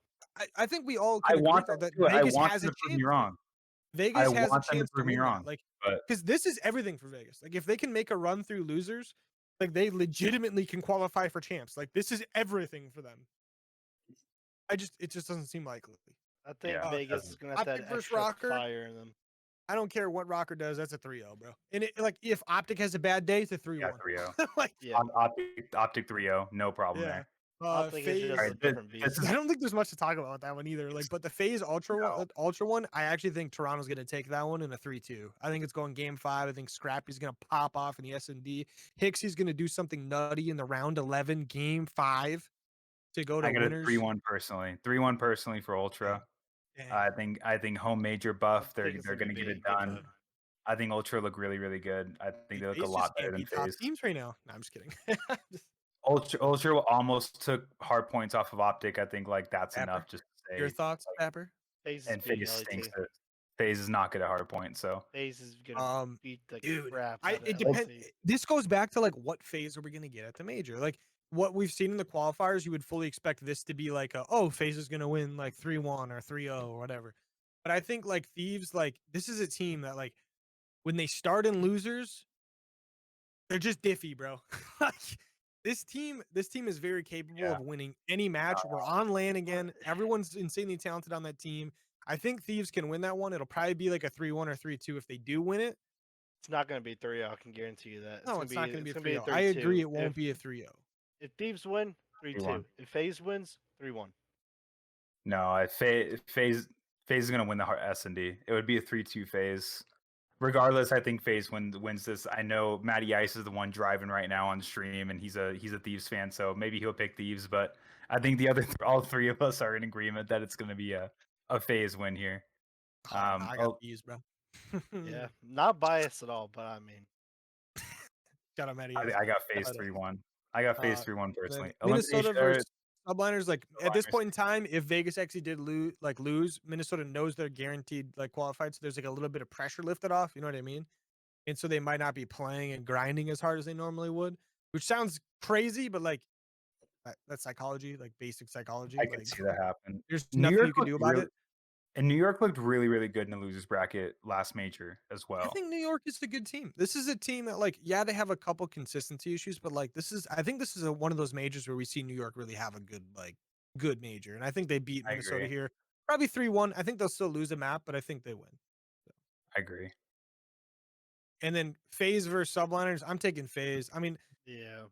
I think we all I can agree want though them that to do it. I Vegas want has them a to prove me chance. wrong. I Vegas has a want them to chance to prove me win wrong. that. Like, But because this is everything for Vegas. Like, if they can make a run through losers, like they legitimately can qualify for champs. Like, this is everything for them. It just doesn't seem likely. I think Yeah, Vegas doesn't- is gonna have that Optic versus extra Rocker. fire in them. I don't care what Rocker does. That's a 3-0, bro. And like, if Optic has a bad day, it's a 3-1. yeah, 3-0. Like, Yeah, Optic 3-0, no problem yeah. there. I think it's Phase. just a Alright, different this beast. is I don't think there's much to talk about with that one either. Like, but the Phase Ultra one, I actually think Toronto's gonna take that one in a 3-2. I think it's going game 5. I think Scrappy's gonna pop off in the S&D. Hicksy's gonna do something nutty in the round 11, game 5 to go to I got a winners. 3-1 personally. 3-1 personally for Ultra. Damn. I think home major I buff, think it's they're gonna gonna get be it Game done. 5. I think Ultra look really, really good. I think they look a FaZe lot just better can't than beat top FaZe. teams right now. No, I'm just kidding. Ultra almost took hard points off of Optic. I think like that's Dapper, enough just to your say. thoughts, Dapper? FaZe is And beating FaZe stinks LAT. it. FaZe is not good at hard points, so FaZe is gonna beat the Dude, crap out it of depends. LAT. This goes back to like what phase are we gonna get at the major? Like what we've seen in the qualifiers, you would fully expect this to be like FaZe is gonna win like 3-1 or 3-0 or whatever. But I think like Thieves, like this is a team that like when they start in losers, they're just diffy, bro. Like this team is very capable Yeah. of winning any match. We're on LAN again. Everyone's insanely talented on that team. I think Thieves can win that one. It'll probably be like a 3-1 or 3-2 if they do win it. It's not gonna be 3-0. I can guarantee you that. No, it's not going to be a It's gonna be a 3-0. I agree 3-2. it won't be a 3-0. If Thieves win, 3-2. 3-1. If FaZe wins, 3-1. No, FaZe is gonna win the S&D. It would be a 3-2 FaZe. Regardless, I think FaZe wins this. I know Matty Ice is the one driving right now on stream, and he's a Thieves fan, so maybe he'll pick Thieves. But I think all 3 of us are in agreement that it's going to be a FaZe win here. I got Thieves, bro. Yeah, not biased at all, but I mean, Shout out Matty. I got FaZe 3-1. I got FaZe 3-1 personally. Minnesota versus Subliners, like at this Subliners. point in time, if Vegas actually did lose, Minnesota knows they're guaranteed like qualified, so there's like a little bit of pressure lifted off. You know what I mean? And so they might not be playing and grinding as hard as they normally would, which sounds crazy, but like that's psychology, like basic psychology. I Like can see that happen. there's New nothing York you can do about it. And New York looked really, really good in the losers bracket last major as well. I think New York is a good team. This is a team that, like, yeah, they have a couple consistency issues, but like, I think this is one of those majors where we see New York really have a good major, and I think they beat I Minnesota agree. here, probably 3-1. I think they'll still lose a map, but I think they win. I agree. And then FaZe versus Subliners, I'm taking FaZe. I mean, yeah.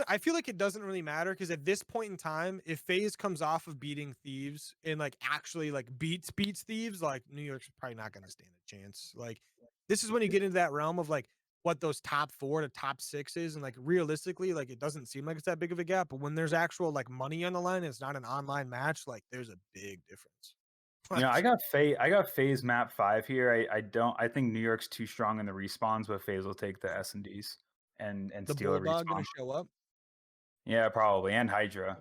I feel like it doesn't really matter because at this point in time, if FaZe comes off of beating Thieves and like actually like beats Thieves, like New York's probably not going to stand a chance. Like this is when you get into that realm of like what those top 4 to top 6 is, and like realistically, like it doesn't seem like it's that big of a gap. But when there's actual like money on the line, and it's not an online match. Like there's a big difference. You know, I got FaZe map 5 here. I think New York's too strong in the respawns, but FaZe will take the S&Ds and the steal a Bulldog respawn. going to show up. Yeah, probably. And Hydra.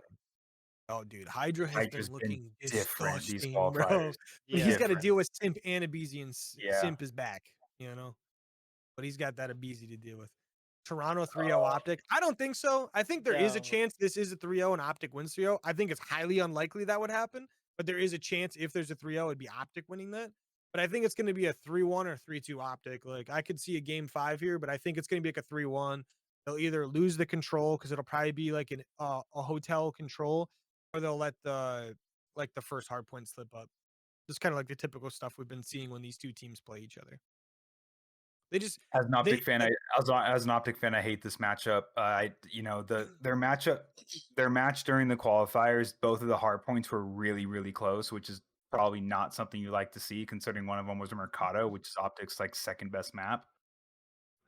Oh, dude, Hydra has Hydra's been been looking different these disgusting, bro. qualifiers. But he's got to Different. deal with Simp and Abizi, and Yeah. Simp is back, you know. But he's got that Abizi to deal with. Toronto 3-0 Optic. I don't think so. I think there is a No. chance this is a 3-0 and Optic wins 3-0. I think it's highly unlikely that would happen, but there is a chance if there's a 3-0, it'd be Optic winning that. But I think it's going to be a 3-1 or 3-2 Optic. Like I could see a game 5 here, but I think it's going to be like a 3-1. They'll either lose the control because it'll probably be like a hotel control, or they'll let the first hard point slip up. Just kind of like the typical stuff we've been seeing when these two teams play each other. They just As an Optic fan, as an Optic fan, I hate this matchup. Their match during the qualifiers, both of the hard points were really, really close, which is probably not something you like to see, considering one of them was a Mercado, which is Optic's like second best map.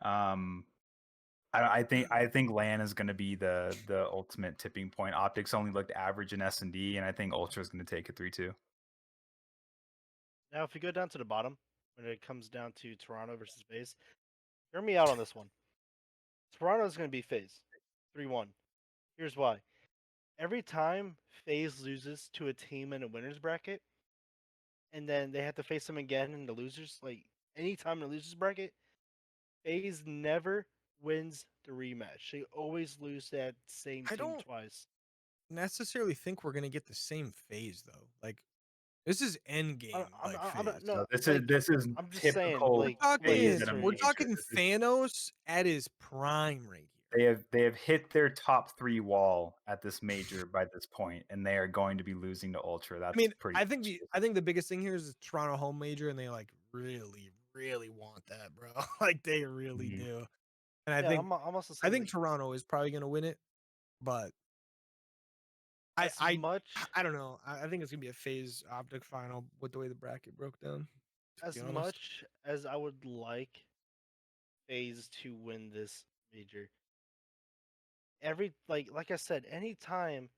I think LAN is going to be the ultimate tipping point. Optics only looked average in S&D, and I think Ultra is going to take it 3-2. Now, if you go down to the bottom, when it comes down to Toronto versus FaZe, hear me out on this one. Toronto's going to be FaZe 3-1. Here's why. Every time FaZe loses to a team in a winner's bracket, and then they have to face them again in the losers, like anytime in the losers bracket, FaZe never wins the rematch. They always lose that same team twice. necessarily think we're gonna get the same phase though. Like this is end game like I'm phase. not, no, This like, is this is I'm just saying, typical like phase in a We're history. major. talking This is- Thanos at his prime right here. They have hit their top 3 wall at this major by this point, and they are going to be losing to Ultra. That's I mean, pretty. I think the biggest thing here is Toronto home major, and they like really want that, bro. Like they really Mhm. do. And Yeah, I'm also I saying, think like, Toronto is probably gonna win it, but as much I don't know. I think it's gonna be a phase optic final with the way the bracket broke down. To be as honest, much as I would like FaZe to win this major, like I said, anytime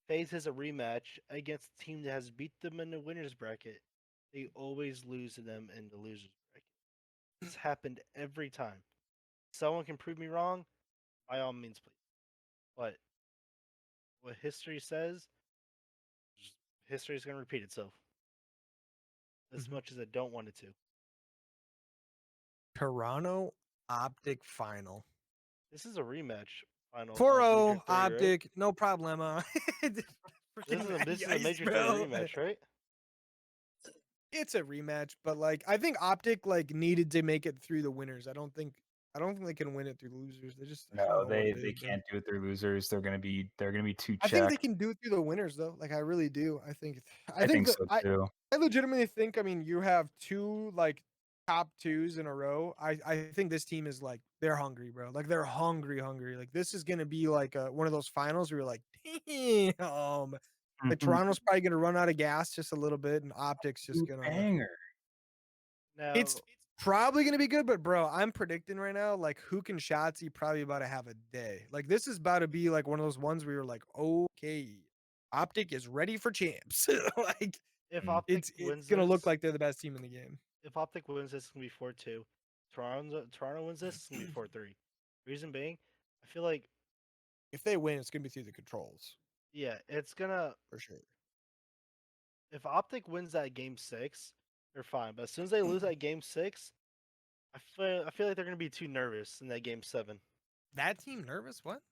FaZe has a rematch against a team that has beat them in the winners bracket, they always lose to them in the losers bracket. This happened every time. Someone can prove me wrong, by all means, please. But what history says, history is going to repeat itself. As much as I don't want it to. Toronto optic final. This is a rematch final 4-0 Major 3, right? optic, no problema. This is a Major 3 rematch, right? It's a rematch, but like I think Optic like needed to make it through the winners. I don't think they can win it through the losers. They just I don't No, know what it they is, bro. can't do it. They're losers. They're gonna be too I think they checked. can do it through the winners though. Like I really do. I think so too. I legitimately think, I mean, you have two like top twos in a row. I think this team is like they're hungry, bro. Like they're hungry. Like this is gonna be like one of those finals where you're like, damn. Like Mhm. Toronto's probably gonna run out of gas just a little bit, and Optic's just Ooh, gonna. banger. Now, It's probably gonna be good, but bro, I'm predicting right now, like Hook and Shotzi probably about to have a day. Like this is about to be like one of those ones where you're like, okay, Optic is ready for champs. Like if Mm. Optic it's wins gonna look this, like they're the best team in the game. if Optic wins this, it's gonna be 4-2. Toronto wins this, it's gonna be 4-3. Reason being, I feel like, If they win, it's gonna be through the controls yeah, it's gonna. for sure. If Optic wins that game 6, they're fine. But as soon as they lose that game 6, I feel like they're gonna be too nervous in that game 7. That team nervous? What?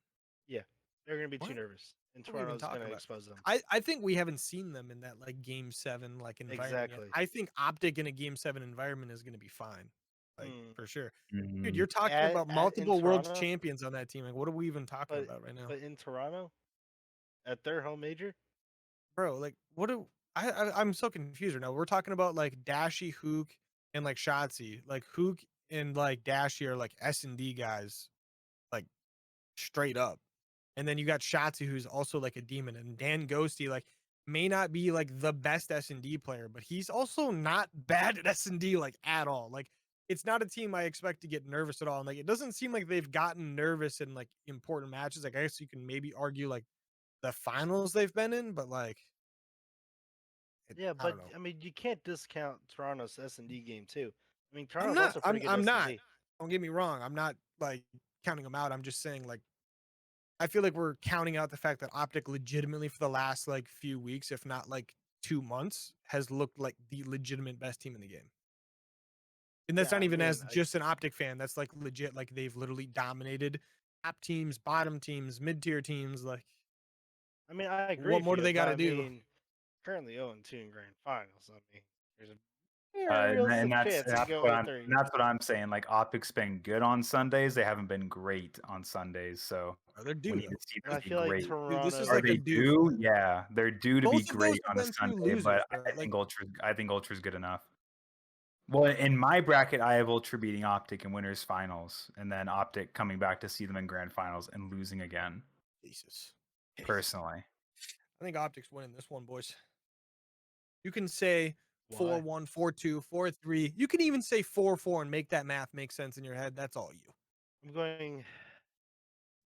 Yeah, they're gonna be too What? nervous, and What are we even Toronto's talking gonna about? expose them. I think we haven't seen them in that like game 7 like environment yet. Exactly. I think Optic in a game 7 environment is gonna be fine. Like Mm. for sure. Dude, Mhm. you're talking about In multiple world Toronto, champions on that team. Like, what are we even talking but about right now, in Toronto, at their home major, bro? Like, what do I'm so confused right now. We're talking about like Dashy, Hook, and like Shotzi. Like Hook and like Dashy are like S&D guys, like straight up. And then you got Shotzi, who's also like a demon, and Dan Ghosty, like may not be like the best S&D player, but he's also not bad at S&D like at all. Like it's not a team I expect to get nervous at all. And like it doesn't seem like they've gotten nervous in like important matches. Like I guess you can maybe argue like the finals they've been in, but like yeah. I But don't know. I mean, you can't discount Toronto's S&D game too. I mean, Toronto's also pretty good I'm not. S&D. Don't get me wrong. I'm not like counting them out. I'm just saying like I feel like we're counting out the fact that Optic legitimately for the last like few weeks, if not like 2 months, has looked like the legitimate best team in the game. And that's Yeah, not I even mean, as just an Optic fan. That's like legit. Like they've literally dominated top teams, bottom teams, mid tier teams. Like I agree what with more do you, they but got to I do? mean, currently 0-2 in grand finals. I mean, there's a very And realistic that's chance and they that's go what 8-3. I'm saying. Like Optic's been good on Sundays. They haven't been great on Sundays. So Oh, they're we due need to though. see And them I be feel like great. Dude, this is Toronto. Are like a they due for due? them. Yeah, they're due to be Both of those great have on a been through Sunday, losers, but bro. Like I think Ultra's good enough. Well, in my bracket, I have Ultra beating Optic in winners finals, and then Optic coming back to see them in grand finals and losing again. Jesus. Personally, I think Optics winning this one, boys. You can say Why? 4-1, 4-2, 4-3. You can even say 4-4 and make that math make sense in your head. That's all you. I'm going.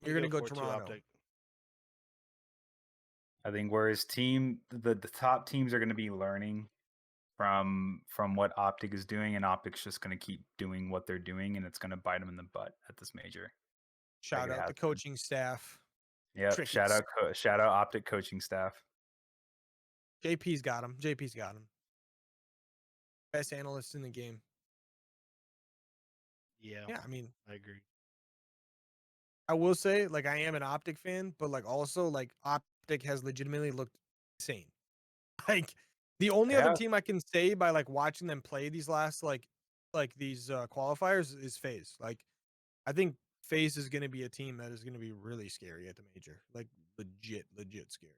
You're gonna go 4-2 Toronto. Optic. I think whereas the top teams are going to be learning from what Optic is doing, and Optic's just going to keep doing what they're doing, and it's going to bite them in the butt at this major. Shout it out has the been. coaching staff. Yep. Trickets. Shout out Optic coaching staff. JP's got him. JP's got him. Best analyst in the game. Yeah, Yeah, I mean, I agree. I will say, like, I am an Optic fan, but like also like Optic Optic has legitimately looked insane. Like the only They other have. team I can say by like watching them play these last these qualifiers is FaZe. Like I think FaZe is going to be a team that is going to be really scary at the major. Like legit scary.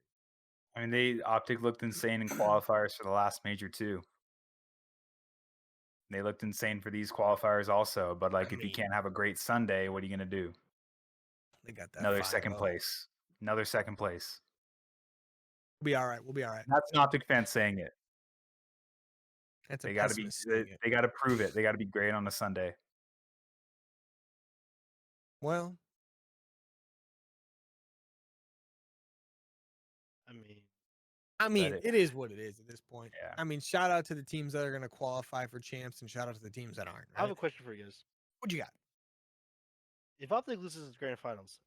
I mean, Optic looked insane in qualifiers for the last major too. They looked insane for these qualifiers also. But like, if you can't have a great Sunday, what are you gonna do? They got that Another fire, second though. place. Another second place. We'll be all right. We'll be all right. That's an Optic fan saying it. That's a They got to be. pessimist saying it. They got to prove it. They got to be great on a Sunday. Well, I mean, it is what it is at this point. Yeah. I mean, shout out to the teams that are going to qualify for champs, and shout out to the teams that aren't. I have Right? a question for you guys. What you got? If Optic loses the grand finals,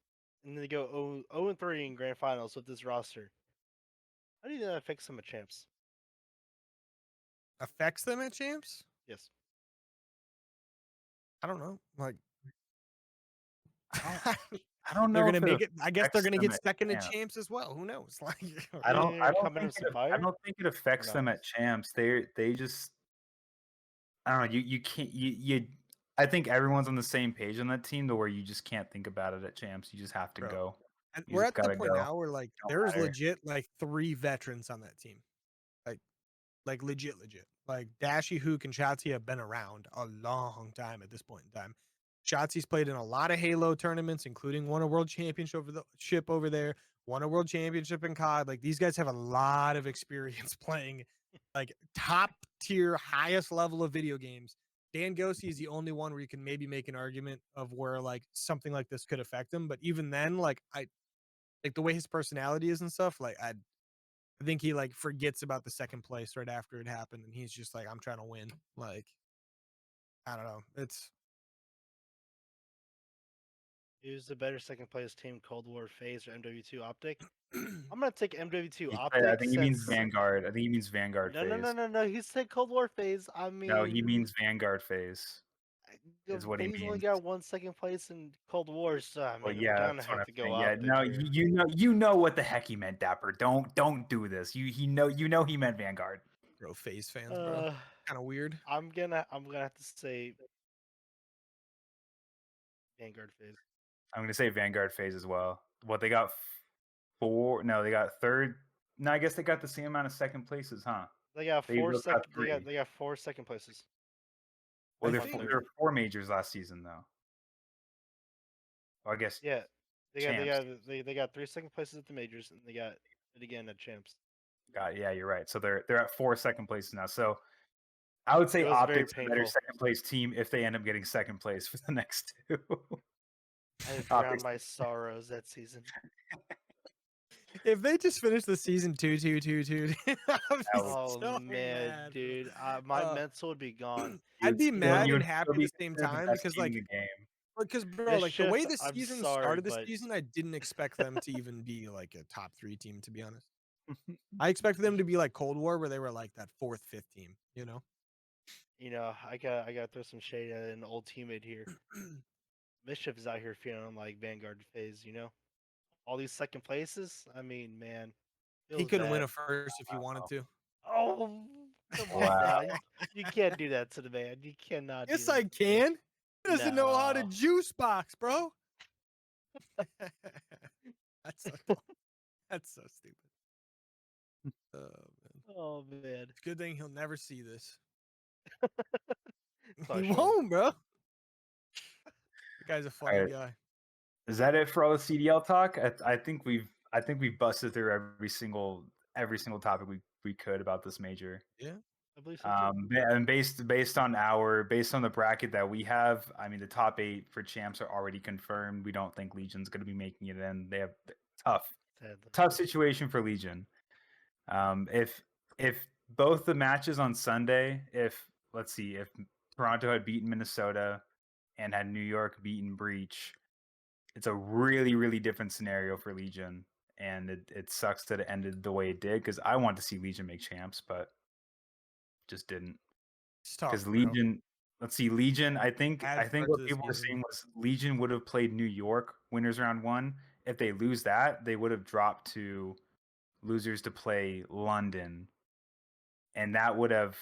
and they go 0-3 in grand finals with this roster, how do you think that affects them at champs? Affects them at champs? Yes. I don't know. Like, I don't they're know gonna if make it. I guess they're affects gonna them get at second at champs. champs as well. Who knows? Like, I don't. I don't Coming think with some it. I fire? don't think it affects no? them at champs. They just. I don't know. You can't. You. I think everyone's on the same page on that team to where you just can't think about it at champs. You just have to Bro. go. and You we're just at the gotta point go. now where like Don't there's matter. legit like 3 veterans on that team. Like legit. Like Dashy, Hook, and Shotzi have been around a long time at this point in time. Shotzi's played in a lot of Halo tournaments, including won a world championship over there, won a world championship in COD. Like these guys have a lot of experience playing like top tier, highest level of video games. Dan Gosey is the only one where you can maybe make an argument of where like something like this could affect him. But even then, like I like the way his personality is and stuff, like I think he like forgets about the second place right after it happened, and he's just like, I'm trying to win. Like, I don't know. It's Who's the better second place team, Cold War, FaZe, or MW2 Optic? I'm gonna take MW2 I Optic. think he means Vanguard. I think he means Vanguard No, phase. no. He said Cold War FaZe. I mean, No, he means Vanguard phase. Is what he FaZe only means. got 1 second place in Cold War, so I mean, Well, I'm yeah, gonna that's what have I'm to go saying. Yeah, Optic no, here. you know what the heck he meant, Dapper. Don't do this. You know he meant Vanguard. bro, FaZe fans, bro. Kind of weird. I'm gonna have to say Vanguard FaZe. I'm gonna say Vanguard phase as well. What they got 4? No, they got third. No, I guess they got the same amount of second places, huh? They got They 4 both second. got 3. They got 4 second places. Well, I there think- were 4 majors last season though. Well, I guess Yeah, champs. they got 3 second places at the majors, and they got it again at champs. Yeah, you're right. So they're at 4 second places now. So I would say It was very Optics a better painful. second place team if they end up getting second place for the next 2. I drowned Optics. my sorrows that season. If they just finish the season 2-2-2-2, I'd be Oh so man, mad, dude, my Uh, mental would be gone. I'd be mad you and would happy still at be the same considered the time best because team in like the game. because bro, This like the way shift, the I'm season sorry, started this but- season, I didn't expect them to even be like a top 3 team, to be honest. I expected them to be like Cold War where they were like that 4th, 5th team, you know? You know, I got to throw some shade at an old teammate here. Mischief is out here feeling like Vanguard phase. You know, all these second places. I mean, man, He feels couldn't win bad. a first if he wanted to. Oh, come on Wow. now. You can't do that to the man. You cannot. Yes, do that I to the man. can. He doesn't know how to No. juice box, bro. That's so dumb. That's so stupid. Oh, man. Oh man. It's a good thing he'll never see this. Sorry, He Sean. won't, bro. The guy's a funny Alright. guy. Is that it for all the CDL talk? I think we've busted through every single topic we could about this major. Yeah. I believe so too. And based on the bracket that we have, I mean the top 8 for champs are already confirmed. We don't think Legion's going to be making it in. They have Sadly. tough situation for Legion. If both the matches on Sunday, if Toronto had beaten Minnesota and had New York beaten Breach, it's a really, really different scenario for Legion. And it sucks that it ended the way it did because I want to see Legion make champs, but just didn't. It's tough, Because bro. Legion, I think Bad start what to the people were season. saying was Legion would have played New York winners round 1. If they lose that, they would have dropped to losers to play London, and that would have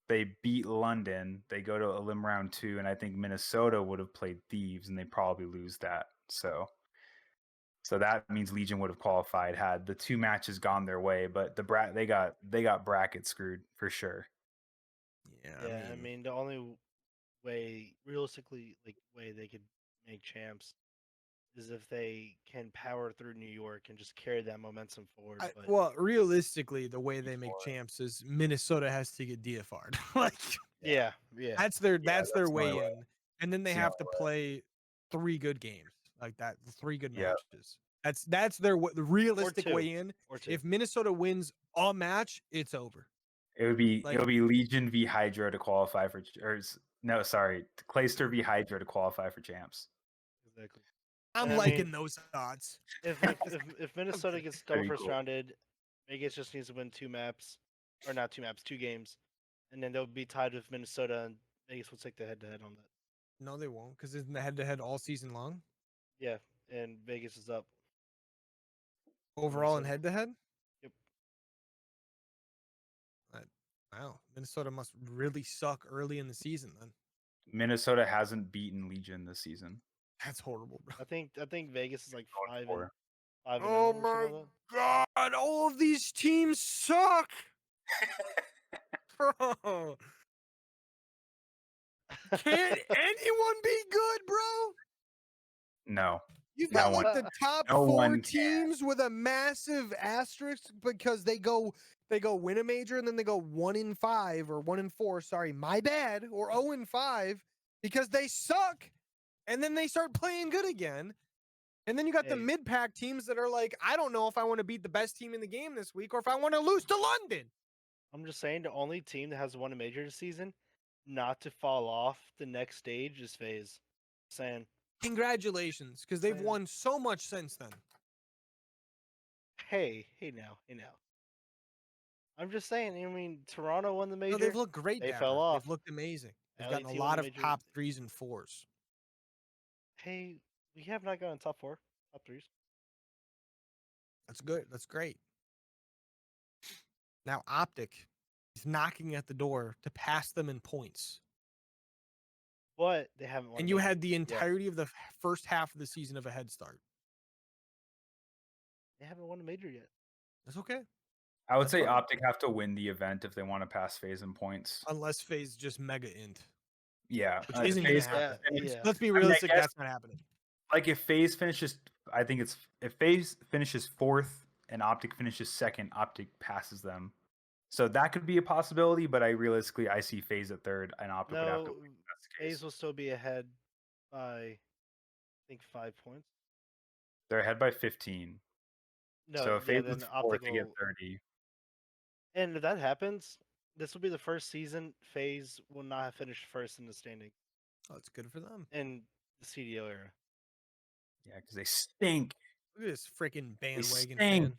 they beat London. They go to elim round 2, and I think Minnesota would have played Thieves, and they probably lose that. So that means Legion would have qualified had the 2 matches gone their way. But they got bracket screwed for sure. Yeah, I mean the only way realistically way they could make champs is if they can power through New York and just carry that momentum forward. But well, realistically, the way they make champs is Minnesota has to get DFR'd. Like, yeah, that's their that's the way only way. in, and then they It's the have to only way. play 3 good games like that, 3 good Yeah. matches. That's their the realistic two. way in. or 2. If Minnesota wins a match, it's over. It would be Like- it'll be Legion v Hydra to qualify for Clayster v Hydra to qualify for champs. Exactly. I'm And I liking mean, those odds. If Minnesota gets double Pretty first cool. rounded, Vegas just needs to win 2 maps, or not 2 maps, 2 games, and then they'll be tied with Minnesota, and Vegas will take the head-to-head on that. No, they won't, because isn't the head-to-head all season long? Yeah, and Vegas is up. Overall in Minnesota. head-to-head? Yep. Wow, Minnesota must really suck early in the season then. Minnesota hasn't beaten Legion this season. That's horrible, bro. I think Vegas is like 5 and 4. 5 and Oh 0 or my something like that. god, all of these teams suck. Bro. Can't anyone be good, bro? No. You've No got like one- the top no 4 one can. teams with a massive asterisk because they go win a major and then they go 1-5 or 1-4. Sorry, my bad, or 0-5 because they suck, and then they start playing good again. And then you got the Hey. mid-pack teams that are like, I don't know if I want to beat the best team in the game this week or if I want to lose to London. I'm just saying the only team that has won a major this season not to fall off the next stage is FaZe. Saying, Congratulations, because they've Saying- won so much since then. hey now. I'm just saying. I mean, Toronto won the major. No, they've looked great. They Dapper. fell off. They've looked amazing. They've LAT gotten a won lot the of major. top 3s and 4s. Hey, we have not gotten top 4, top 3s. That's good. That's great. Now Optic is knocking at the door to pass them in points. But they haven't won. And a you major had the yet. entirety of the first half of the season of a head start. They haven't won a major yet. That's okay. I would That's say fine. Optic have to win the event if they want to pass FaZe in points. Unless FaZe just mega int. Yeah. Which isn't going FaZe- to happen. yeah. Let's be I realistic, guess- that's not happening. Like if FaZe finishes, I think it's if FaZe finishes 4th and Optic finishes 2nd, Optic passes them. So that could be a possibility, but I see FaZe at 3rd and Optic would have to No, win. if That's the case. FaZe will still be ahead by, I think, 5 points. They're ahead by 15. No, So if yeah, FaZe then was 4th, Optic they get will. 30. And if that happens, this will be the first season FaZe will not have finished first in the standing Oh, it's good for them. in the CDO era. Yeah, because they stink. Look at this freaking bandwagon stink. fan.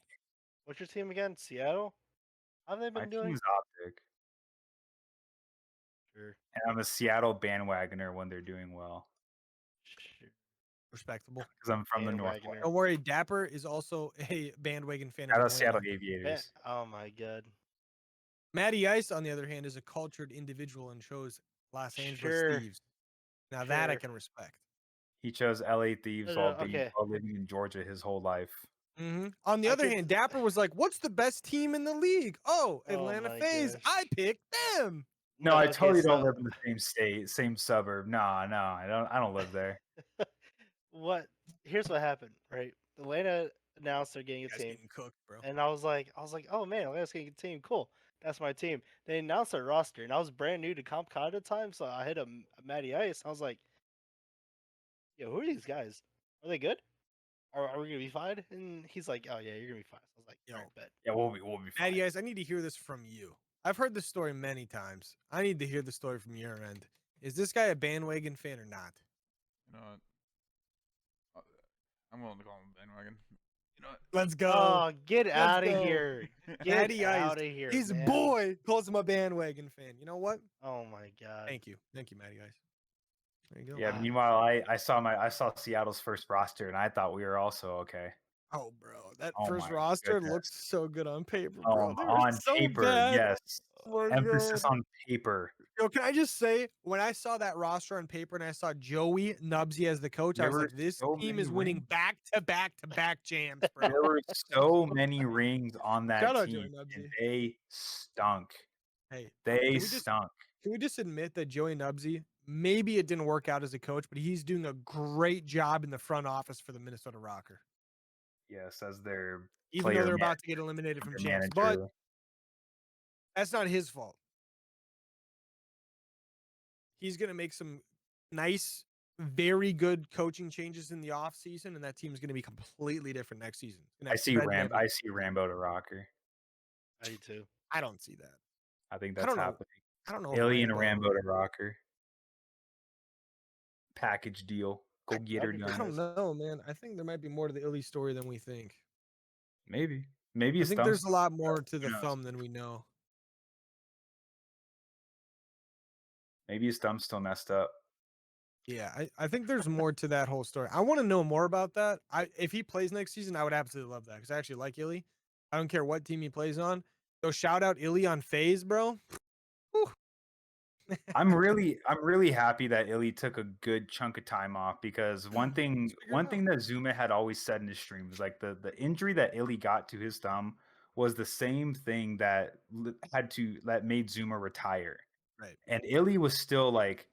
What's your team again? Seattle? How have they My been team doing? is Optic. Sure. And I'm a Seattle bandwagoner when they're doing well. Sure. Respectable. Because I'm from the Bandwagoner. Northwest. Don't worry, Dapper is also a bandwagon fan. Shout of out Seattle Atlanta. Aviators. Oh my god. Matty Ice, on the other hand, is a cultured individual and chose Los Angeles Sure. Thieves. Now that I Sure. can respect. He chose LA Thieves No, while, okay. while living in Georgia his whole life. On the I other could- hand, Dapper was like, "What's the best team in the league?" Oh, Oh Atlanta my FaZe. gosh. I picked them. No, I okay, totally don't so- live in the same state, same suburb. No, I don't live there. What? Here's what happened, right? Atlanta announced they're getting a You guys team, getting cooked, bro. and I was like, oh man, Atlanta's getting a team. Cool, that's my team. They announced their roster, and I was brand new to Comp Con at the time, so I hit a Matty Ice. I was like, yo, who are these guys? Are they good? Are we gonna be fine? And he's like, oh yeah, you're gonna be fine. I was like, Yo. all right, bet. Yeah, we'll be fine. Matty Ice, I need to hear this from you. I've heard this story many times. I need to hear the story from your end. Is this guy a bandwagon fan or not? You know what? I'm willing to call him a bandwagon. You know what? Let's go. Oh, get out of go. here! Get Matty Ice, out of here! His man. boy calls him a bandwagon fan. You know what? Oh my god. Thank you, Matty Ice. There you go. Yeah. Wow. Meanwhile, I saw Seattle's first roster, and I thought we were also okay. Oh, bro, that Oh first my roster goodness. looked so good on paper, Oh, bro. They were on so paper, bad. yes. Oh my Emphasis God. on paper. Yo, can I just say, when I saw that roster on paper and I saw Joey Nubsy as the coach, I There was were like, this so team many is winning rings. back-to-back-to-back jams, bro. There were so many rings on that Shout out team, Joey and Nubsy. they stunk. Hey, They can we just stunk. can we just admit that Joey Nubsy, maybe it didn't work out as a coach, but he's doing a great job in the front office for the Minnesota Rocker, Yes, as their even though player they're about to get eliminated from champs. But manager. that's not his fault. He's going to make some nice, very good coaching changes in the offseason, and that team's going to be completely different next season. I see Rambo to rocker. I do too. I don't see that. I think I that's don't know. happening. I don't know if Alien Rambo to rocker. Package deal. Go That'd get her be I pretty done. don't nice. know, man. I think there might be more to the Illy story than we think. Maybe. Maybe I it's think there's a lot more to the Who knows? thumb than we know. Maybe his thumb's still messed up. Yeah, I think there's more to that whole story. I want to know more about that. If he plays next season, I would absolutely love that because I actually like Illy. I don't care what team he plays on. So shout out Illy on FaZe, bro. Whew. I'm really happy that Illy took a good chunk of time off because one thing that Zuma had always said in his stream was like the injury that Illy got to his thumb was the same thing that made Zuma retire. Right. And Illy was still like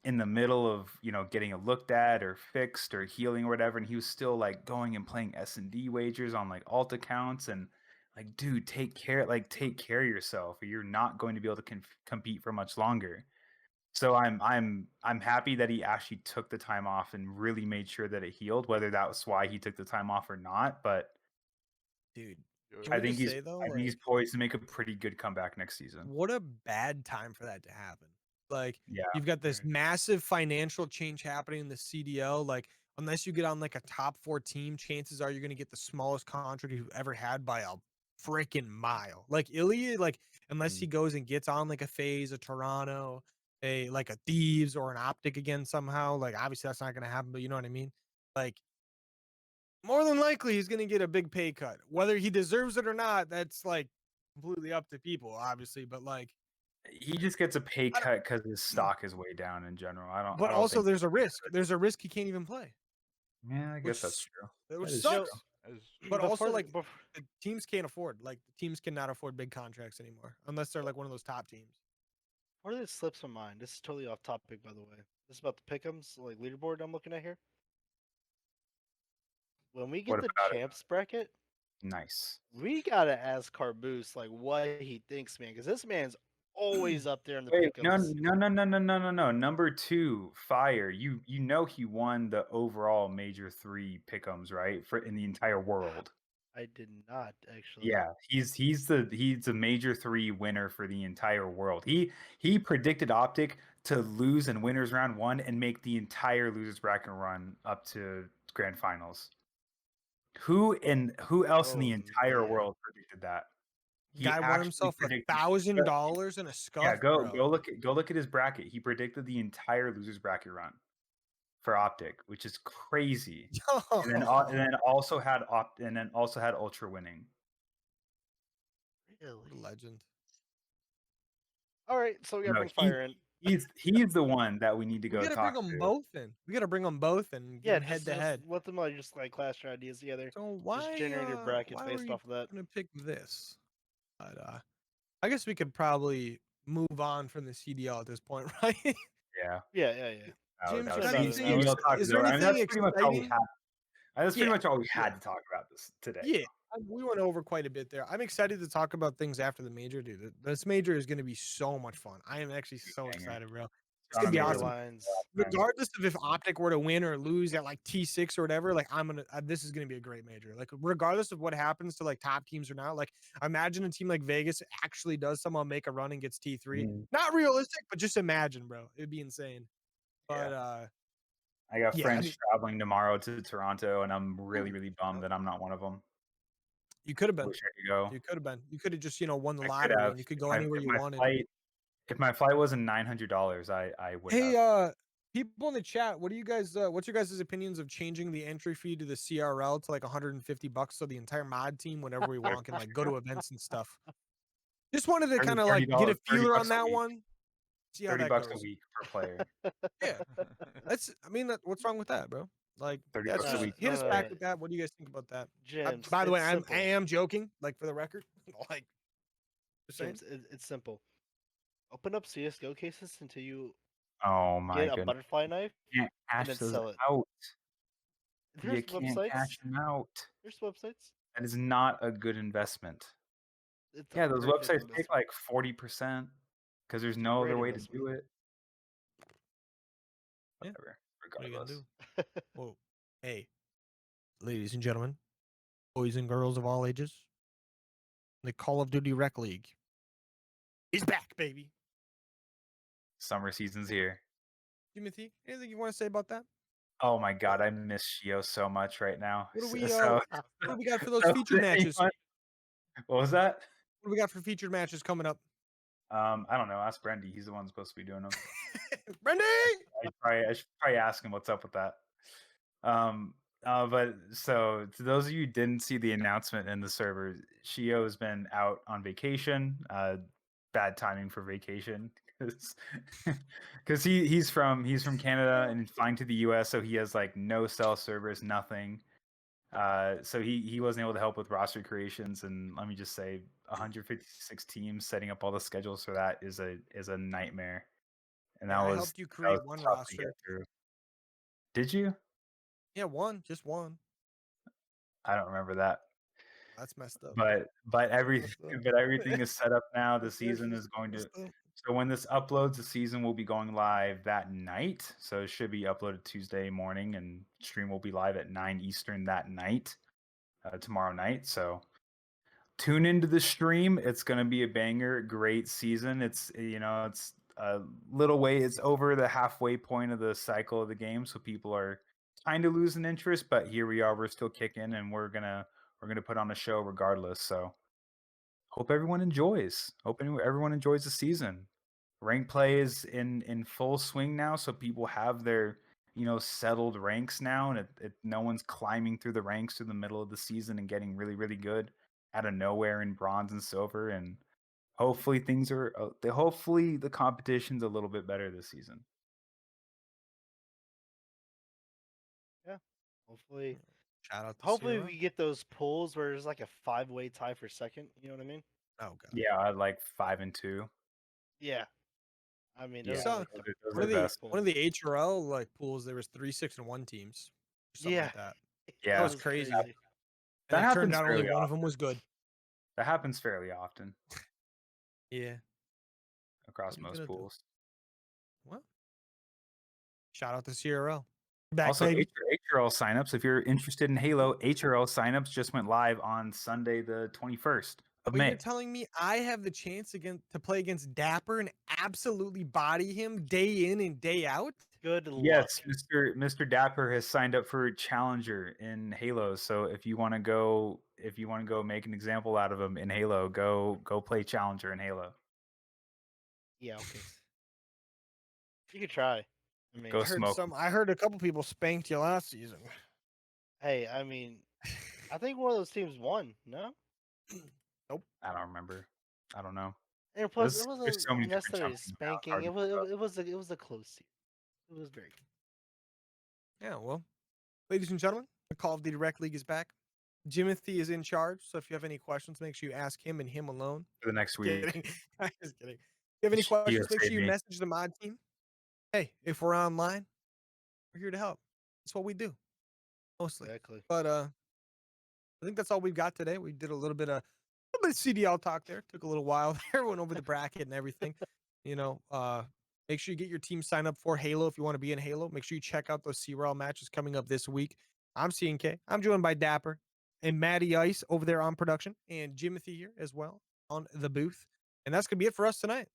in the middle of, getting it looked at or fixed or healing or whatever, and he was still like going and playing S&D wagers on like alt accounts and like, dude, take care of yourself or you're not going to be able to compete for much longer. So I'm happy that he actually took the time off and really made sure that it healed, whether that was why he took the time off or not. But Dude, I think he's poised to make a pretty good comeback next season. What a bad time for that to happen. Like, Yeah. you've got this massive financial change happening in the CDL. Like, unless you get on like a top 4 team, chances are you're going to get the smallest contract you've ever had by a freaking mile. Like, Ilya, like, unless he goes and gets on like a FaZe, a Toronto, a Thieves or an Optic again somehow. Like, obviously that's not going to happen, but you know what I mean? Like, more than likely he's going to get a big pay cut. Whether he deserves it or not, that's like completely up to people, obviously. But like, he just gets a pay cut because his stock is way down in general. But also, there's a risk. There's a risk he can't even play. Yeah, I guess that's true. Which That is sucks. true. But also, like, the teams can't afford. Like, the teams cannot afford big contracts anymore unless they're like one of those top teams. Where did it slips my mind? This is totally off topic, by the way. This is about the Pickems, like leaderboard I'm looking at here. When we get What the about it? champs bracket, Nice. we gotta ask Carboose like what he thinks, man, because this man's always up there in the Wait, Pickems. no. Number 2, Fire. You know he won the overall Major 3 Pick'ems, right? For in the entire world. I did not actually. Yeah, he's the Major 3 winner for the entire world. He predicted Optic to lose in winners round 1 and make the entire losers bracket run up to grand finals. Who else in the entire world predicted that? Guy won himself $1,000 in a scuff. Yeah, go bro. look at his bracket. He predicted the entire losers bracket run for Optic, which is crazy. and then also had Ultra winning. Really? What a legend. All right, so we gotta bring Fire in. He's the one that we need to go We gotta talk bring them to. both in. We gotta bring them both in. Yeah, head to head. Let them just like clash their ideas together. So why just generate your brackets why based were you off of that. gonna pick this? But I guess we could probably move on from the CDL at this point, right? Yeah. James, That's pretty much all we had. That's pretty much all we had to talk about this today. Yeah, we went over quite a bit there. I'm excited to talk about things after the major, dude. This major is going to be so much fun. I am actually so excited, bro. It's gonna be awesome. Regardless of if Optic were to win or lose at like T6 or whatever, like this is gonna be a great major. Like regardless of what happens to like top teams or not, like imagine a team like Vegas actually does somehow make a run and gets T3. Not realistic, but just imagine, bro. It'd be insane. But I got friends traveling tomorrow to Toronto, and I'm really bummed that I'm not one of them. You could have been. Wish I could go. You could have been. You could have just won the lottery and you could go anywhere you wanted. If my flight wasn't $900, I would. Hey, People in the chat, what do you guys? What's your guys' opinions of changing the entry fee to the CRL to like $150, so the entire mod team, whenever we want, can like go to events and stuff? Just wanted to kind of like get a feeler on that one. See how that $30 goes. a week per player. Yeah, what's wrong with that, bro? Like, $30 that's a just week. hit us no, back no. with that. What do you guys think about that? James, By the way, it's I simple. am joking. Like, for the record, like, just saying. James, it's simple. Open up CS:GO cases until you Oh my get a goodness. butterfly knife, You can't and cash then those sell it. out. There's You can't websites. cash them out. There's websites. That is not a good investment. It's Yeah, a those perfect websites take investment. like 40% because there's It's a no other great way to investment. do it. Yeah. Whatever. What are you Regardless. gonna do? Well, hey, ladies and gentlemen, boys and girls of all ages, the Call of Duty Rec League is back, baby. Summer season's here. Timothy, anything you want to say about that? Oh my god, I miss Shio so much right now. What do we So, what do we got for those so featured matches? what was that? What do we got for featured matches coming up? I don't know. Ask Brendy. He's the one supposed to be doing them. Brendy! I should probably ask him what's up with that. But so to those of you who didn't see the announcement in the server, Shio has been out on vacation. Bad timing for vacation because he's from Canada and he's flying to the US, so he has like no cell service, nothing. So he wasn't able to help with roster creations, and let me just say, 156 teams setting up all the schedules for that is a nightmare. And Yeah, that I was helped you that create was one tough to get roster. through. Did you? Yeah, just one. I don't remember that. That's messed up. But everything messed up. but everything is set up now. The That's season actually is going to messed up. so when this uploads, the season will be going live that night. So it should be uploaded Tuesday morning, and stream will be live at 9 Eastern that night, tomorrow night. So tune into the stream. It's going to be a banger. Great season. It's it's a little way. It's over the halfway point of the cycle of the game, so people are kind of losing interest. But here we are. We're still kicking, and we're gonna put on a show regardless. So hope everyone enjoys. Hope everyone enjoys the season. Rank play is in full swing now, so people have their settled ranks now, and no one's climbing through the ranks through the middle of the season and getting really really good out of nowhere in bronze and silver. And hopefully hopefully the competition's a little bit better this season. Yeah. Hopefully. Shout out to Hopefully Sierra. we get those pulls where there's like a 5-way tie for second. You know what I mean? Oh god. Yeah, I like 5 and 2. Yeah. I mean, Yeah, those saw are like those the are One of the the best. one of the HRL like pools, there was 3, 6, and 1 teams. Or something Yeah. like that. Yeah, That was crazy. That And it turned happens out only fairly one of often. them was good. That happens fairly often Yeah. across What are you most gonna do? pools. Well, shout out to CRL. Back, Also, baby. HRL signups. If you're interested in Halo, HRL signups just went live on Sunday, the 21st of But May. you're telling me I have the chance to play against Dapper and absolutely body him day in and day out? good luck. Yes, Mr. Dapper has signed up for Challenger in Halo. So if you want to go make an example out of him in Halo, go play Challenger in Halo. Yeah, okay. You could try. I mean, Go smoke. I heard a couple people spanked you last season. hey, I mean, I think one of those teams won. No, I don't remember. I don't know. and plus There's it wasn't so many different necessarily champions now, it's spanking. hard to keep up. It was a close season. It was very good. Yeah, well, ladies and gentlemen, the Call of Duty Rec League is back. Jimothy is in charge, so if you have any questions, make sure you ask him and him alone. For the next week. Kidding. I'm just kidding. If you have any Shio questions, make sure saved you me. message the mod team. Hey, if we're online, we're here to help. That's what we do, mostly. Exactly. But I think that's all we've got today. We did a little bit of CDL talk there. Took a little while there. Went over the bracket and everything. Make sure you get your team signed up for Halo if you want to be in Halo. Make sure you check out those CRL matches coming up this week. I'm CNK. I'm joined by Dapper and Matty Ice over there on production, and Jimothy here as well on the booth. And that's gonna be it for us tonight.